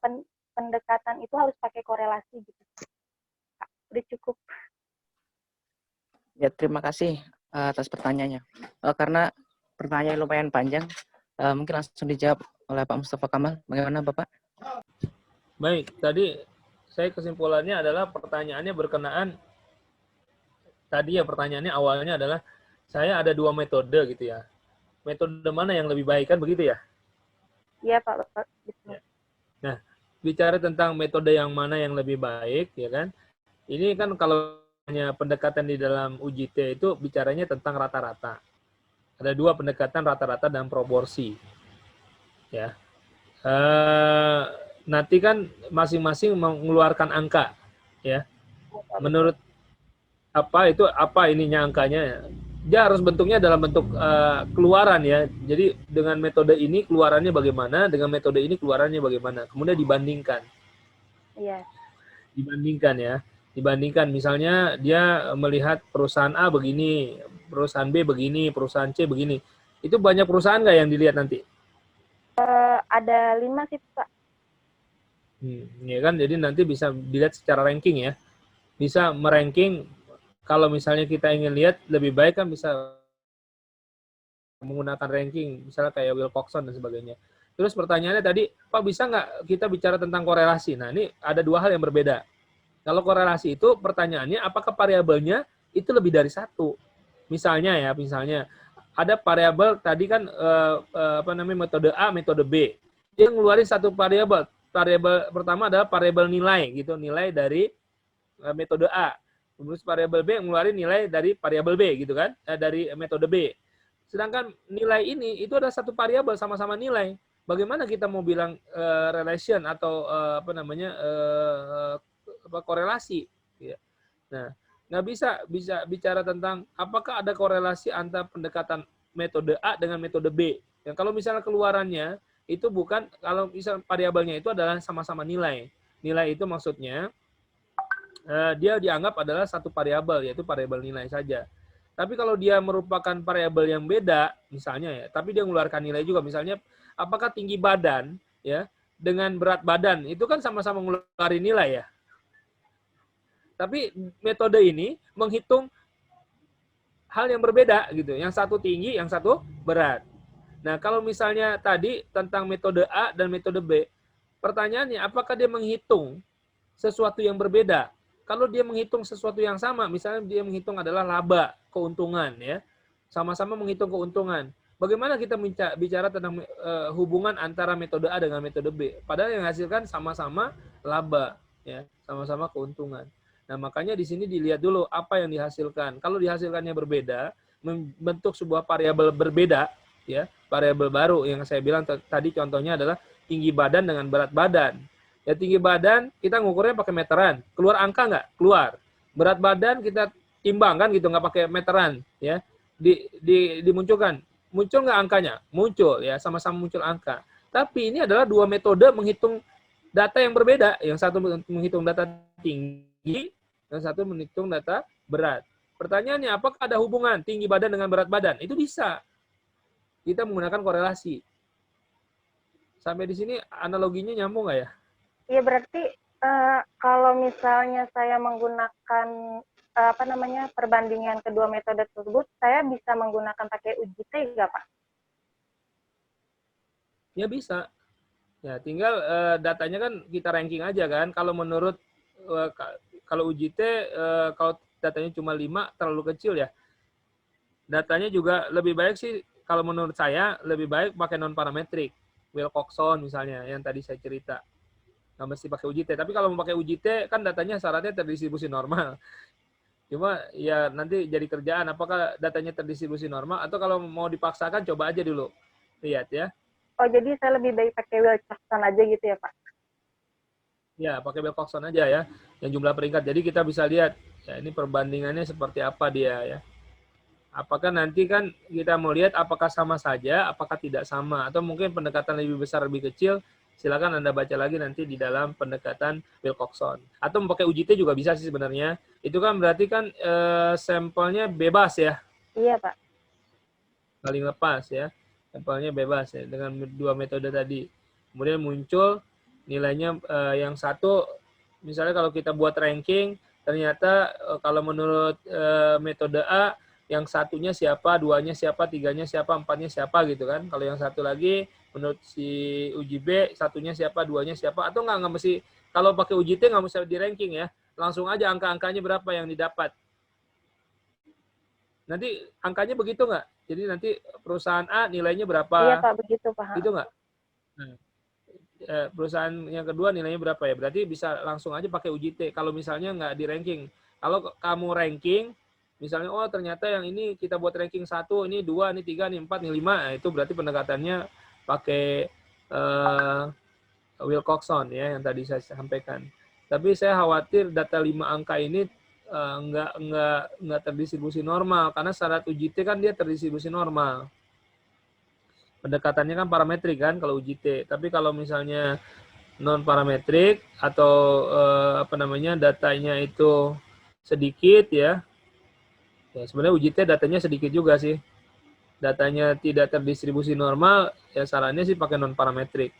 pendekatan itu harus pakai korelasi gitu. Udah cukup. Ya, terima kasih atas pertanyaannya. Karena pertanyaan lumayan panjang, mungkin langsung dijawab oleh Pak Mustafa Kamal. Bagaimana Bapak? Baik, tadi saya kesimpulannya adalah pertanyaannya berkenaan, tadi ya pertanyaannya awalnya adalah, saya ada 2 metode gitu ya. Metode mana yang lebih baik, kan begitu ya? Iya Pak, Bapak. Ya. Nah, bicara tentang metode yang mana yang lebih baik, ya kan? Ini kan kalau hanya pendekatan di dalam UJT itu bicaranya tentang rata-rata. Ada 2 pendekatan rata-rata dan proporsi. Ya. Nanti kan masing-masing mengeluarkan angka, ya. Menurut apa ininya angkanya? Dia harus bentuknya dalam bentuk keluaran ya. Jadi dengan metode ini keluarannya bagaimana, dengan metode ini keluarannya bagaimana. Kemudian dibandingkan. Iya. Dibandingkan ya. Dibandingkan misalnya dia melihat perusahaan A begini, perusahaan B begini, perusahaan C begini. Itu banyak perusahaan nggak yang dilihat nanti? Ada 5 sih Pak. Ya kan, jadi nanti bisa dilihat secara ranking ya. Bisa meranking, kalau misalnya kita ingin lihat lebih baik kan bisa menggunakan ranking, misalnya kayak Wilcoxon dan sebagainya. Terus pertanyaannya tadi, Pak bisa nggak kita bicara tentang korelasi? Nah ini ada 2 hal yang berbeda. Kalau korelasi itu pertanyaannya apakah variabelnya itu lebih dari 1? Misalnya ada variabel tadi kan metode A, metode B. Dia ngeluarin 1 variabel. Variabel pertama adalah variabel nilai gitu, nilai dari metode A. Kemudian variabel B ngeluarin nilai dari variabel B gitu kan, dari metode B. Sedangkan nilai ini itu ada 1 variabel sama-sama nilai. Bagaimana kita mau bilang relation atau korelasi? Ya. Nah, nggak bisa bicara tentang apakah ada korelasi antara pendekatan metode A dengan metode B. Yang kalau misalnya keluarannya itu bukan, kalau misalnya variabelnya itu adalah sama-sama nilai. Nilai itu maksudnya dia dianggap adalah 1 variabel, yaitu variabel nilai saja. Tapi kalau dia merupakan variabel yang beda, misalnya ya, tapi dia mengeluarkan nilai juga, misalnya apakah tinggi badan ya dengan berat badan itu kan sama-sama mengeluarkan nilai ya. Tapi metode ini menghitung hal yang berbeda gitu, yang satu tinggi, yang satu berat. Nah, kalau misalnya tadi tentang metode A dan metode B, pertanyaannya apakah dia menghitung sesuatu yang berbeda? Kalau dia menghitung sesuatu yang sama, misalnya dia menghitung adalah laba, keuntungan ya. Sama-sama menghitung keuntungan. Bagaimana kita bicara tentang hubungan antara metode A dengan metode B? Padahal yang hasilkan sama-sama laba ya, sama-sama keuntungan. Nah, makanya di sini dilihat dulu apa yang dihasilkan. Kalau dihasilkannya berbeda, membentuk sebuah variabel berbeda ya, variabel baru yang saya bilang tadi contohnya adalah tinggi badan dengan berat badan. Ya, tinggi badan kita ngukurnya pakai meteran. Keluar angka nggak? Keluar. Berat badan kita timbang kan gitu, nggak pakai meteran. Ya, dimunculkan. Muncul nggak angkanya? Muncul ya, sama-sama muncul angka. Tapi ini adalah dua metode menghitung data yang berbeda. Yang satu menghitung data tinggi, yang satu menghitung data berat. Pertanyaannya, apakah ada hubungan tinggi badan dengan berat badan? Itu bisa. Kita menggunakan korelasi. Sampai di sini analoginya nyambung nggak ya? Iya, berarti kalau misalnya saya menggunakan perbandingan kedua metode tersebut, saya bisa menggunakan pakai uji T nggak, Pak? Ya bisa. Ya, tinggal datanya kan kita ranking aja kan. Kalau menurut kalau uji T kalau datanya cuma 5 terlalu kecil ya. Datanya juga lebih baik sih kalau menurut saya lebih baik pakai non parametrik. Wilcoxon misalnya yang tadi saya cerita. Nggak mesti pakai uji T. Tapi kalau mau pakai uji T kan datanya syaratnya terdistribusi normal. Cuma ya nanti jadi kerjaan apakah datanya terdistribusi normal atau kalau mau dipaksakan coba aja dulu. Lihat ya. Oh, jadi saya lebih baik pakai Wilcoxon aja gitu ya, Pak? Ya, pakai Wilcoxon aja ya, yang jumlah peringkat. Jadi kita bisa lihat, ya ini perbandingannya seperti apa dia ya. Apakah nanti kan kita mau lihat apakah sama saja, apakah tidak sama, atau mungkin pendekatan lebih besar, lebih kecil, silakan Anda baca lagi nanti di dalam pendekatan Wilcoxon. Atau memakai uji T juga bisa sih sebenarnya. Itu kan berarti kan sampelnya bebas ya. Iya, Pak. Paling lepas ya. Sampelnya bebas ya dengan dua metode tadi. Kemudian muncul nilainya yang satu, misalnya kalau kita buat ranking, ternyata kalau menurut metode A, yang satunya siapa, duanya siapa, tiganya siapa, empatnya siapa gitu kan. Kalau yang satu lagi, menurut si uji B, satunya siapa, duanya siapa, atau nggak mesti, kalau pakai uji T nggak mesti di ranking ya, langsung aja angka-angkanya berapa yang didapat. Nanti angkanya begitu nggak? Jadi nanti perusahaan A nilainya berapa? Iya, Pak, begitu, Pak. Gitu nggak? Nah, perusahaan yang kedua nilainya berapa ya? Berarti bisa langsung aja pakai uji T. Kalau misalnya nggak di ranking. Kalau kamu ranking, misalnya oh ternyata yang ini kita buat ranking 1, ini 2, ini 3, ini 4, ini 5. Nah, itu berarti pendekatannya pakai Wilcoxon ya yang tadi saya sampaikan. Tapi saya khawatir data 5 angka ini nggak terdistribusi normal karena syarat uji T kan dia terdistribusi normal. Pendekatannya kan parametrik kan kalau uji T. Tapi kalau misalnya non parametrik atau datanya itu sedikit ya sebenarnya uji T datanya sedikit juga sih. Datanya tidak terdistribusi normal ya sarannya sih pakai non parametrik.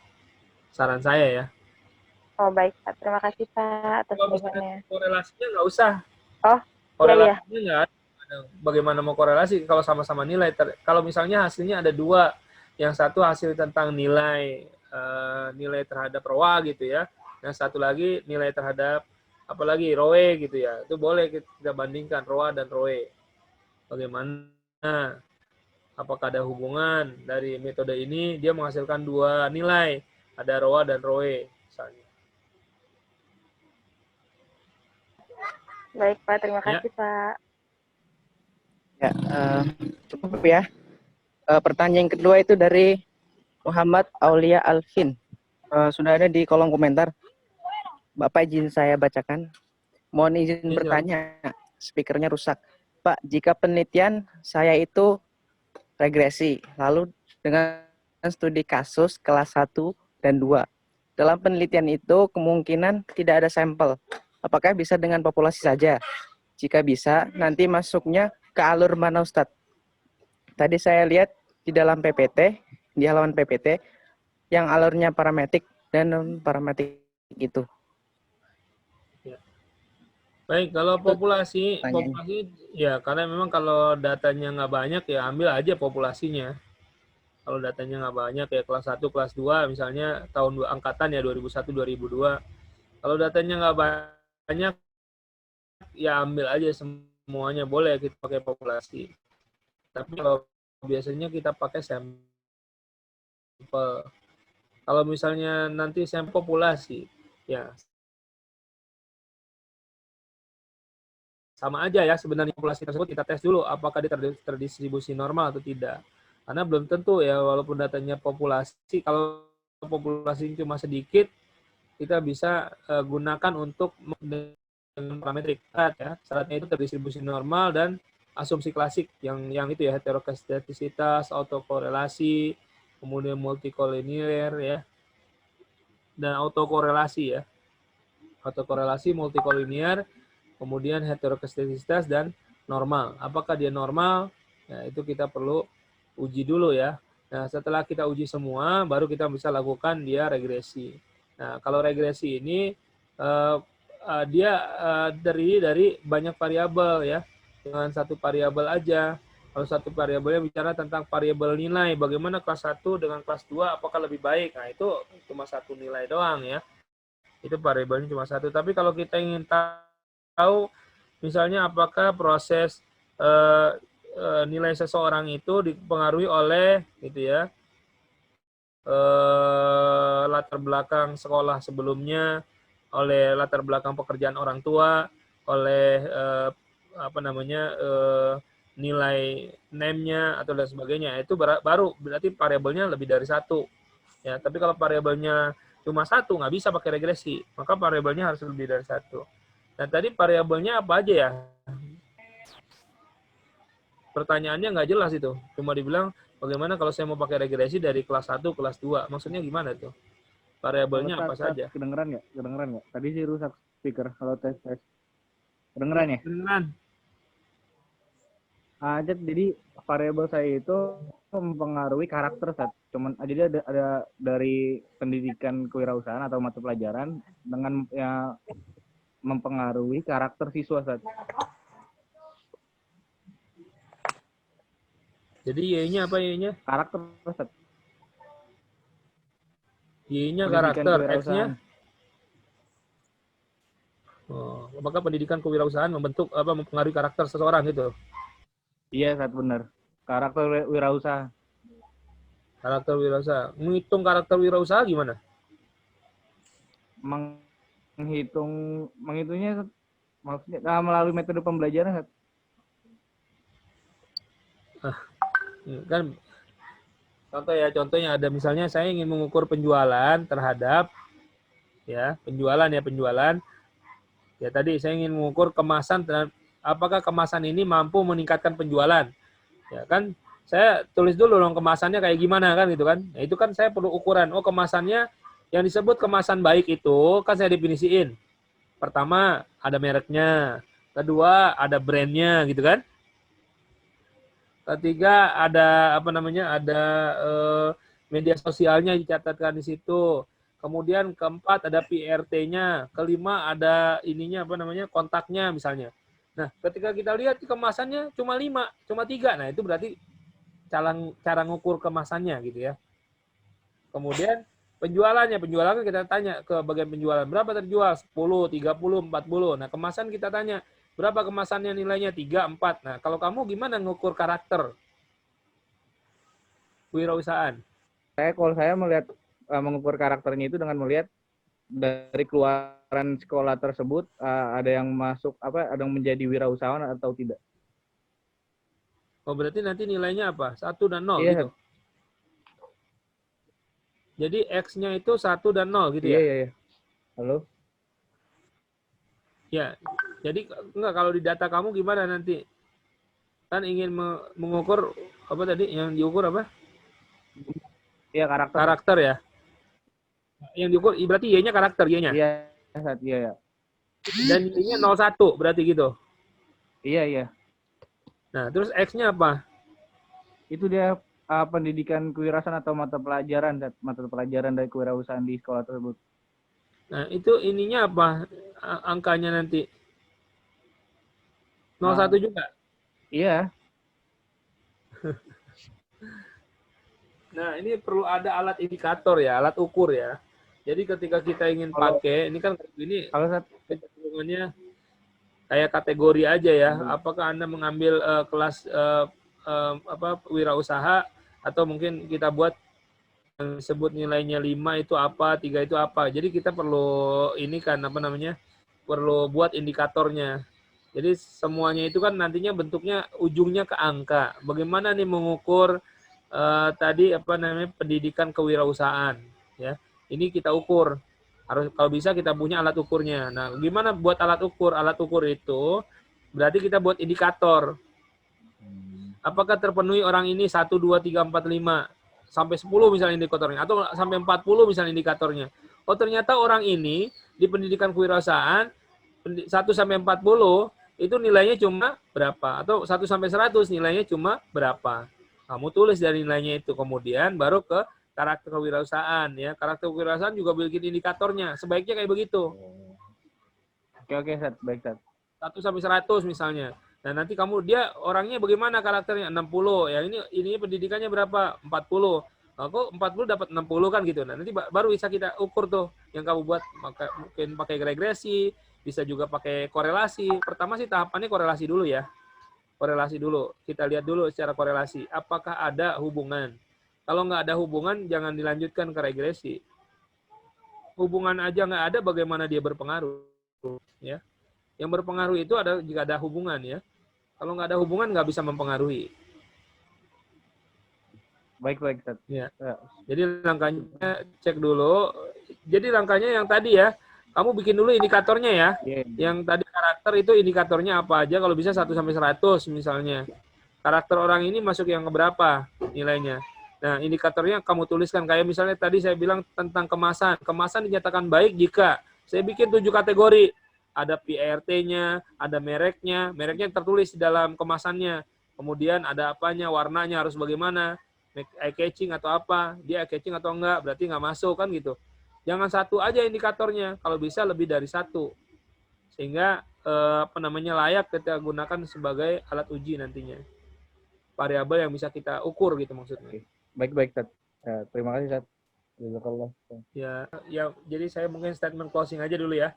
Saran saya ya. Oh, baik, Pak. Terima kasih, Pak, atas Kalau misalnya jawabannya. korelasinya nggak usah. Oh, Korelasinya nggak ada. Bagaimana mau korelasi kalau sama-sama nilai? Kalau misalnya hasilnya ada dua, yang satu hasil tentang nilai terhadap ROA gitu ya, yang satu lagi nilai terhadap apalagi ROE gitu ya, itu boleh kita bandingkan ROA dan ROE. Bagaimana? Apakah ada hubungan dari metode ini dia menghasilkan dua nilai, ada ROA dan ROE misalnya. baik, Pak. Terima kasih, Pak. Ya, cukup ya. Pertanyaan kedua itu dari Muhammad Aulia Alvin. Sudah ada di kolom komentar. Bapak izin saya bacakan. Mohon izin bertanya, speakernya rusak. Pak, jika penelitian saya itu regresi, lalu dengan studi kasus kelas 1 dan 2. Dalam penelitian itu kemungkinan tidak ada sampel. Apakah bisa dengan populasi saja? Jika bisa, nanti masuknya ke alur mana Ustadz? Tadi saya lihat di dalam PPT, di halaman PPT, yang alurnya parametrik dan non-parametrik itu. Ya. Baik, kalau populasi ya karena memang kalau datanya nggak banyak ya ambil aja populasinya. Kalau datanya nggak banyak ya kelas 1, kelas 2 misalnya tahun angkatan ya 2001-2002. Kalau datanya nggak banyak ya ambil aja semuanya, boleh kita pakai populasi. Tapi kalau biasanya kita pakai sampel. Kalau misalnya nanti sampel populasi, ya sama aja ya sebenarnya populasi tersebut kita tes dulu apakah dia terdistribusi normal atau tidak. Karena belum tentu ya walaupun datanya populasi, kalau populasi cuma sedikit, kita bisa gunakan untuk dengan parametrik ya. Syaratnya itu terdistribusi normal dan asumsi klasik yang itu ya heteroskedastisitas, autokorelasi, kemudian multikolinier ya, dan autokorelasi ya. Autokorelasi, multikolinier, kemudian heteroskedasitas dan normal. Apakah dia normal? Nah, itu kita perlu uji dulu ya. Nah, setelah kita uji semua, baru kita bisa lakukan dia regresi. Nah, kalau regresi ini dia terdiri dari banyak variabel ya, dengan satu variabel aja. Kalau satu variabelnya bicara tentang variabel nilai, bagaimana kelas 1 dengan kelas 2, apakah lebih baik? Nah, itu cuma satu nilai doang ya. Itu variabelnya cuma satu. Tapi kalau kita ingin tahu, misalnya apakah proses nilai seseorang itu dipengaruhi oleh gitu ya, latar belakang sekolah sebelumnya, oleh latar belakang pekerjaan orang tua, oleh nilai name-nya atau dan sebagainya, itu baru berarti variabelnya lebih dari satu. Ya, tapi kalau variabelnya cuma satu, nggak bisa pakai regresi, maka variabelnya harus lebih dari satu. Nah, tadi variabelnya apa aja ya? Pertanyaannya nggak jelas itu. Cuma dibilang, bagaimana kalau saya mau pakai regresi dari kelas 1 kelas 2? Maksudnya gimana tuh? Variabelnya apa saja? Kedengeran nggak? Kedengeran nggak? Tadi sih rusak speaker. Kalau tes. Kedengeran ya? Kedengeran. Jadi variabel saya itu mempengaruhi karakter, Sat. Jadi ada dari pendidikan kewirausahaan atau mata pelajaran dengan ya, mempengaruhi karakter siswa, Sat. Jadi Y-nya apa Y-nya? Karakter, Sat. Y-nya karakter, X-nya? Oh, apakah pendidikan kewirausahaan mempengaruhi karakter seseorang gitu? Iya, Sat, benar. Karakter wirausaha. Karakter wirausaha. Menghitung karakter wirausaha gimana? Menghitungnya maksudnya melalui metode pembelajaran, Sat. Kan contohnya ada misalnya saya ingin mengukur penjualan terhadap penjualan ya tadi saya ingin mengukur kemasan, apakah kemasan ini mampu meningkatkan penjualan ya kan, saya tulis dulu dong kemasannya kayak gimana kan gitu kan. Nah, itu kan saya perlu ukuran. Oh, kemasannya yang disebut kemasan baik itu kan saya definisiin. Pertama ada mereknya, kedua ada brandnya gitu kan. Ketiga ada media sosialnya dicatatkan di situ. Kemudian keempat ada PRT-nya, kelima ada kontaknya misalnya. Nah, ketika kita lihat kemasannya cuma 3. Nah, itu berarti cara ngukur kemasannya gitu ya. Kemudian penjualannya kita tanya ke bagian penjualan, berapa terjual? 10, 30, 40. Nah, kemasan kita tanya, berapa kemasannya nilainya? 3, 4. Nah, kalau kamu gimana ngukur karakter kewirausahaan? Kalau saya melihat mengukur karakternya itu dengan melihat dari keluaran sekolah tersebut ada yang masuk ada yang menjadi wirausahawan atau tidak. Oh, berarti nanti nilainya apa? 1 dan 0 iya, gitu. Jadi X-nya itu 1 dan 0 gitu ya? Iya. Halo? Ya, jadi kalau di data kamu gimana nanti? Kan ingin mengukur apa tadi? Yang diukur apa? Iya, karakter. Karakter ya. Yang diukur berarti Y-nya karakter Y-nya. Iya. Dan Y-nya 01 berarti gitu. Iya. Nah, terus X-nya apa? Itu dia pendidikan kewirausahaan atau mata pelajaran dari kewirausahaan di sekolah tersebut. Nah, itu ininya apa? Angkanya nanti 01 juga? Iya. Nah, ini perlu ada alat indikator ya, alat ukur ya. Jadi ketika kita ingin pakai, ini kan ini kecenderungannya kayak kategori aja ya. Apakah Anda mengambil kelas wirausaha, atau mungkin kita buat yang disebut nilainya 5 itu apa, 3 itu apa. Jadi kita perlu perlu buat indikatornya. Jadi semuanya itu kan nantinya bentuknya ujungnya ke angka. Bagaimana nih mengukur pendidikan kewirausahaan ya. Ini kita ukur. Harus kalau bisa kita punya alat ukurnya. Nah, gimana buat alat ukur? Alat ukur itu berarti kita buat indikator. Apakah terpenuhi orang ini 1, 2, 3, 4, 5? sampai 10 misalnya indikatornya, atau sampai 40 misalnya indikatornya. Oh ternyata orang ini di pendidikan kewirausahaan 1 sampai 40 itu nilainya cuma berapa, atau 1 sampai 100 nilainya cuma berapa. Kamu tulis dari nilainya itu, kemudian baru ke karakter kewirausahaan ya. Karakter kewirausahaan juga bikin indikatornya. Sebaiknya kayak begitu. Oke, Sat. Baik, Sat. 1 sampai 100 misalnya. Nah, nanti kamu dia orangnya bagaimana karakternya? 60. Ya ini pendidikannya berapa? 40. Nah, kok 40 dapat 60 kan gitu. Nah, nanti baru bisa kita ukur tuh yang kamu buat, mungkin pakai regresi, bisa juga pakai korelasi. Pertama sih tahapannya korelasi dulu ya. Korelasi dulu. Kita lihat dulu secara korelasi. Apakah ada hubungan? Kalau nggak ada hubungan, jangan dilanjutkan ke regresi. Hubungan aja nggak ada, bagaimana dia berpengaruh? Ya. Yang berpengaruh itu ada jika ada hubungan ya. Kalau nggak ada hubungan, nggak bisa mempengaruhi. Baik, Sat. Ya. Jadi langkahnya cek dulu. Jadi langkahnya yang tadi ya, kamu bikin dulu indikatornya ya. Yang tadi karakter itu indikatornya apa aja, kalau bisa 1 sampai 100 misalnya. Karakter orang ini masuk yang keberapa nilainya. Nah, indikatornya kamu tuliskan. Kayak misalnya tadi saya bilang tentang kemasan. Kemasan dinyatakan baik jika saya bikin 7 kategori. Ada PRT-nya, ada mereknya tertulis di dalam kemasannya. Kemudian ada apanya, warnanya harus bagaimana, eye catching atau apa, dia eye catching atau enggak, berarti nggak masuk kan gitu. Jangan 1 aja indikatornya, kalau bisa lebih dari 1. Sehingga layak kita gunakan sebagai alat uji nantinya. Variabel yang bisa kita ukur gitu maksudnya. Baik, Sat. Ya, terima kasih, Sat. Ya, jadi saya mungkin statement closing aja dulu ya.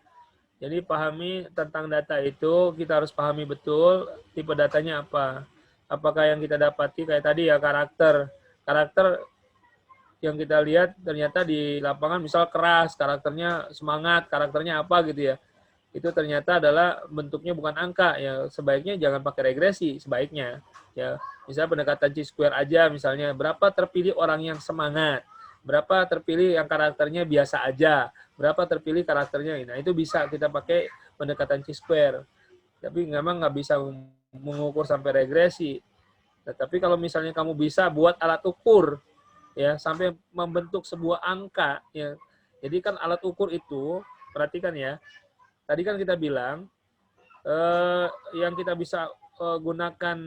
Jadi pahami tentang data itu, kita harus pahami betul tipe datanya apa. Apakah yang kita dapati kayak tadi ya karakter yang kita lihat ternyata di lapangan misal keras, karakternya semangat, karakternya apa gitu ya. Itu ternyata adalah bentuknya bukan angka ya. Sebaiknya jangan pakai regresi sebaiknya. Ya, misalnya pendekatan chi-square aja misalnya, berapa terpilih orang yang semangat, berapa terpilih yang karakternya biasa aja, berapa terpilih karakternya. Nah, itu bisa kita pakai pendekatan chi-square. Tapi memang nggak bisa mengukur sampai regresi. Tapi kalau misalnya kamu bisa buat alat ukur ya sampai membentuk sebuah angka ya. Jadi kan alat ukur itu, perhatikan ya. Tadi kan kita bilang yang kita bisa gunakan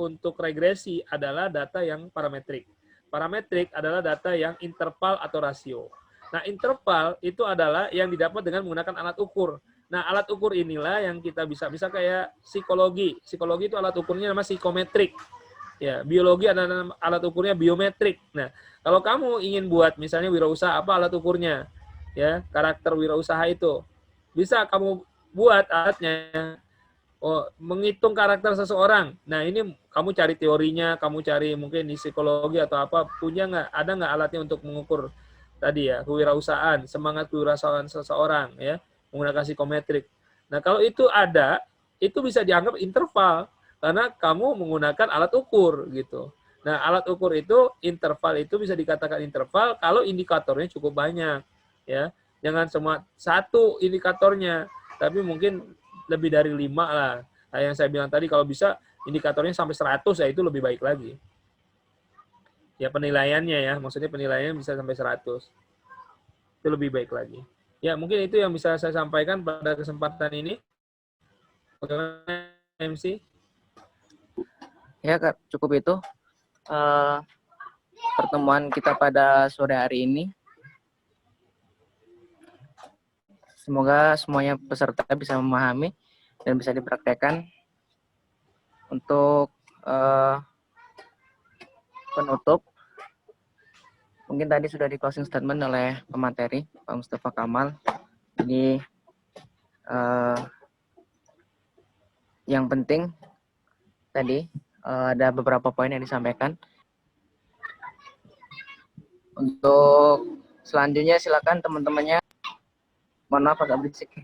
untuk regresi adalah data yang parametrik. Parametrik adalah data yang interval atau rasio. Nah, interval itu adalah yang didapat dengan menggunakan alat ukur. Nah, alat ukur inilah yang kita bisa kayak psikologi. Psikologi itu alat ukurnya namanya psikometrik. Ya, biologi ada alat ukurnya biometrik. Nah, kalau kamu ingin buat misalnya wirausaha, apa alat ukurnya? Ya, karakter wirausaha itu. Bisa kamu buat alatnya. Oh, menghitung karakter seseorang. Nah, ini kamu cari teorinya, kamu cari mungkin di psikologi atau apa, ada nggak alatnya untuk mengukur tadi ya, kewirausahaan, semangat kewirausahaan seseorang ya, menggunakan psikometrik. Nah, kalau itu ada, itu bisa dianggap interval karena kamu menggunakan alat ukur gitu. Nah, alat ukur itu interval itu bisa dikatakan interval kalau indikatornya cukup banyak ya. Jangan cuma 1 indikatornya, tapi mungkin lebih dari 5 lah. Nah, yang saya bilang tadi kalau bisa indikatornya sampai 100 ya itu lebih baik lagi. Ya penilaiannya ya, maksudnya penilaiannya bisa sampai 100. Itu lebih baik lagi. Ya mungkin itu yang bisa saya sampaikan pada kesempatan ini. Bagaimana MC? Ya, Kak, cukup itu pertemuan kita pada sore hari ini. Semoga semuanya peserta bisa memahami dan bisa dipraktekkan. Untuk penutup, mungkin tadi sudah di closing statement oleh pemateri, Pak Mustafa Kamal. Jadi yang penting tadi ada beberapa poin yang disampaikan. Untuk selanjutnya silakan teman-temannya, mohon maaf agak berisik.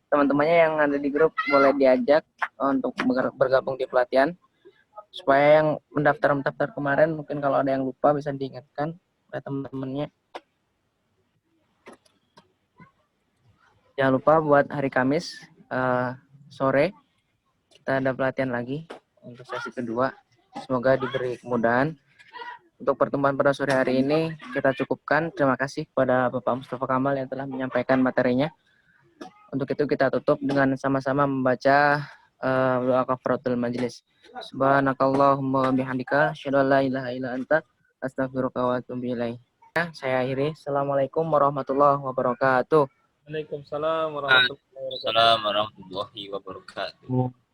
Teman-temannya yang ada di grup boleh diajak untuk bergabung di pelatihan. Supaya yang mendaftar kemarin mungkin kalau ada yang lupa bisa diingatkan oleh teman-temannya. Jangan lupa buat hari Kamis sore kita ada pelatihan lagi untuk sesi kedua. Semoga diberi kemudahan Untuk pertemuan pada sore hari ini kita cukupkan. Terima kasih kepada Bapak Mustafa Kamal yang telah menyampaikan materinya. Untuk itu kita tutup dengan sama-sama membaca doa kafaratul majelis. Subhanakallahumma bihamdika asyhadu an la ilaha illa anta astaghfiruka wa atubu ilaik. Saya akhiri. Assalamualaikum warahmatullahi wabarakatuh. Waalaikumsalam warahmatullahi wabarakatuh. Assalamualaikum warahmatullahi wabarakatuh.